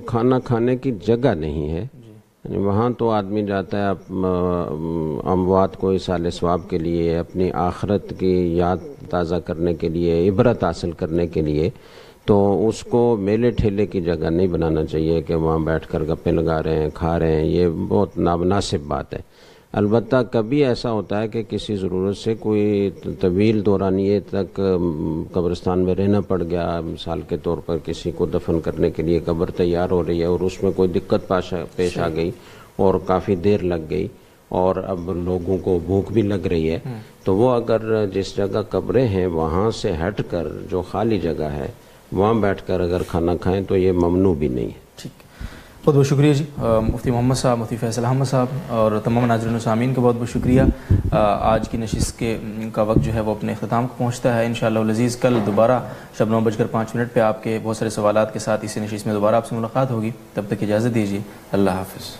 [SPEAKER 1] کھانا کھانے کی جگہ نہیں ہے، یعنی وہاں تو آدمی جاتا ہے اموات کو ایصال ثواب کے لیے، اپنی آخرت کی یاد تازہ کرنے کے لیے، عبرت حاصل کرنے کے لیے. تو اس کو میلے ٹھیلے کی جگہ نہیں بنانا چاہیے کہ وہاں بیٹھ کر گپیں لگا رہے ہیں، کھا رہے ہیں، یہ بہت نامناسب بات ہے. البتہ کبھی ایسا ہوتا ہے کہ کسی ضرورت سے کوئی طویل دورانیے تک قبرستان میں رہنا پڑ گیا، مثال کے طور پر کسی کو دفن کرنے کے لیے قبر تیار ہو رہی ہے اور اس میں کوئی دقت پیش آ گئی اور کافی دیر لگ گئی اور اب لوگوں کو بھوک بھی لگ رہی ہے، تو وہ اگر جس جگہ قبریں ہیں وہاں سے ہٹ کر جو خالی جگہ ہے وہاں بیٹھ کر اگر کھانا کھائیں تو یہ ممنوع بھی نہیں ہے.
[SPEAKER 2] بہت بہت شکریہ جی مفتی محمد صاحب، مفتی فیصل احمد صاحب اور تمام ناظرین و سامعین کا بہت بہت شکریہ. آج کی نشست کا وقت جو ہے وہ اپنے اختتام کو پہنچتا ہے. انشاءاللہ العزیز کل دوبارہ شب 9:05 پہ آپ کے بہت سارے سوالات کے ساتھ اسی نشست میں دوبارہ آپ سے ملاقات ہوگی. تب تک اجازت دیجیے. اللہ حافظ.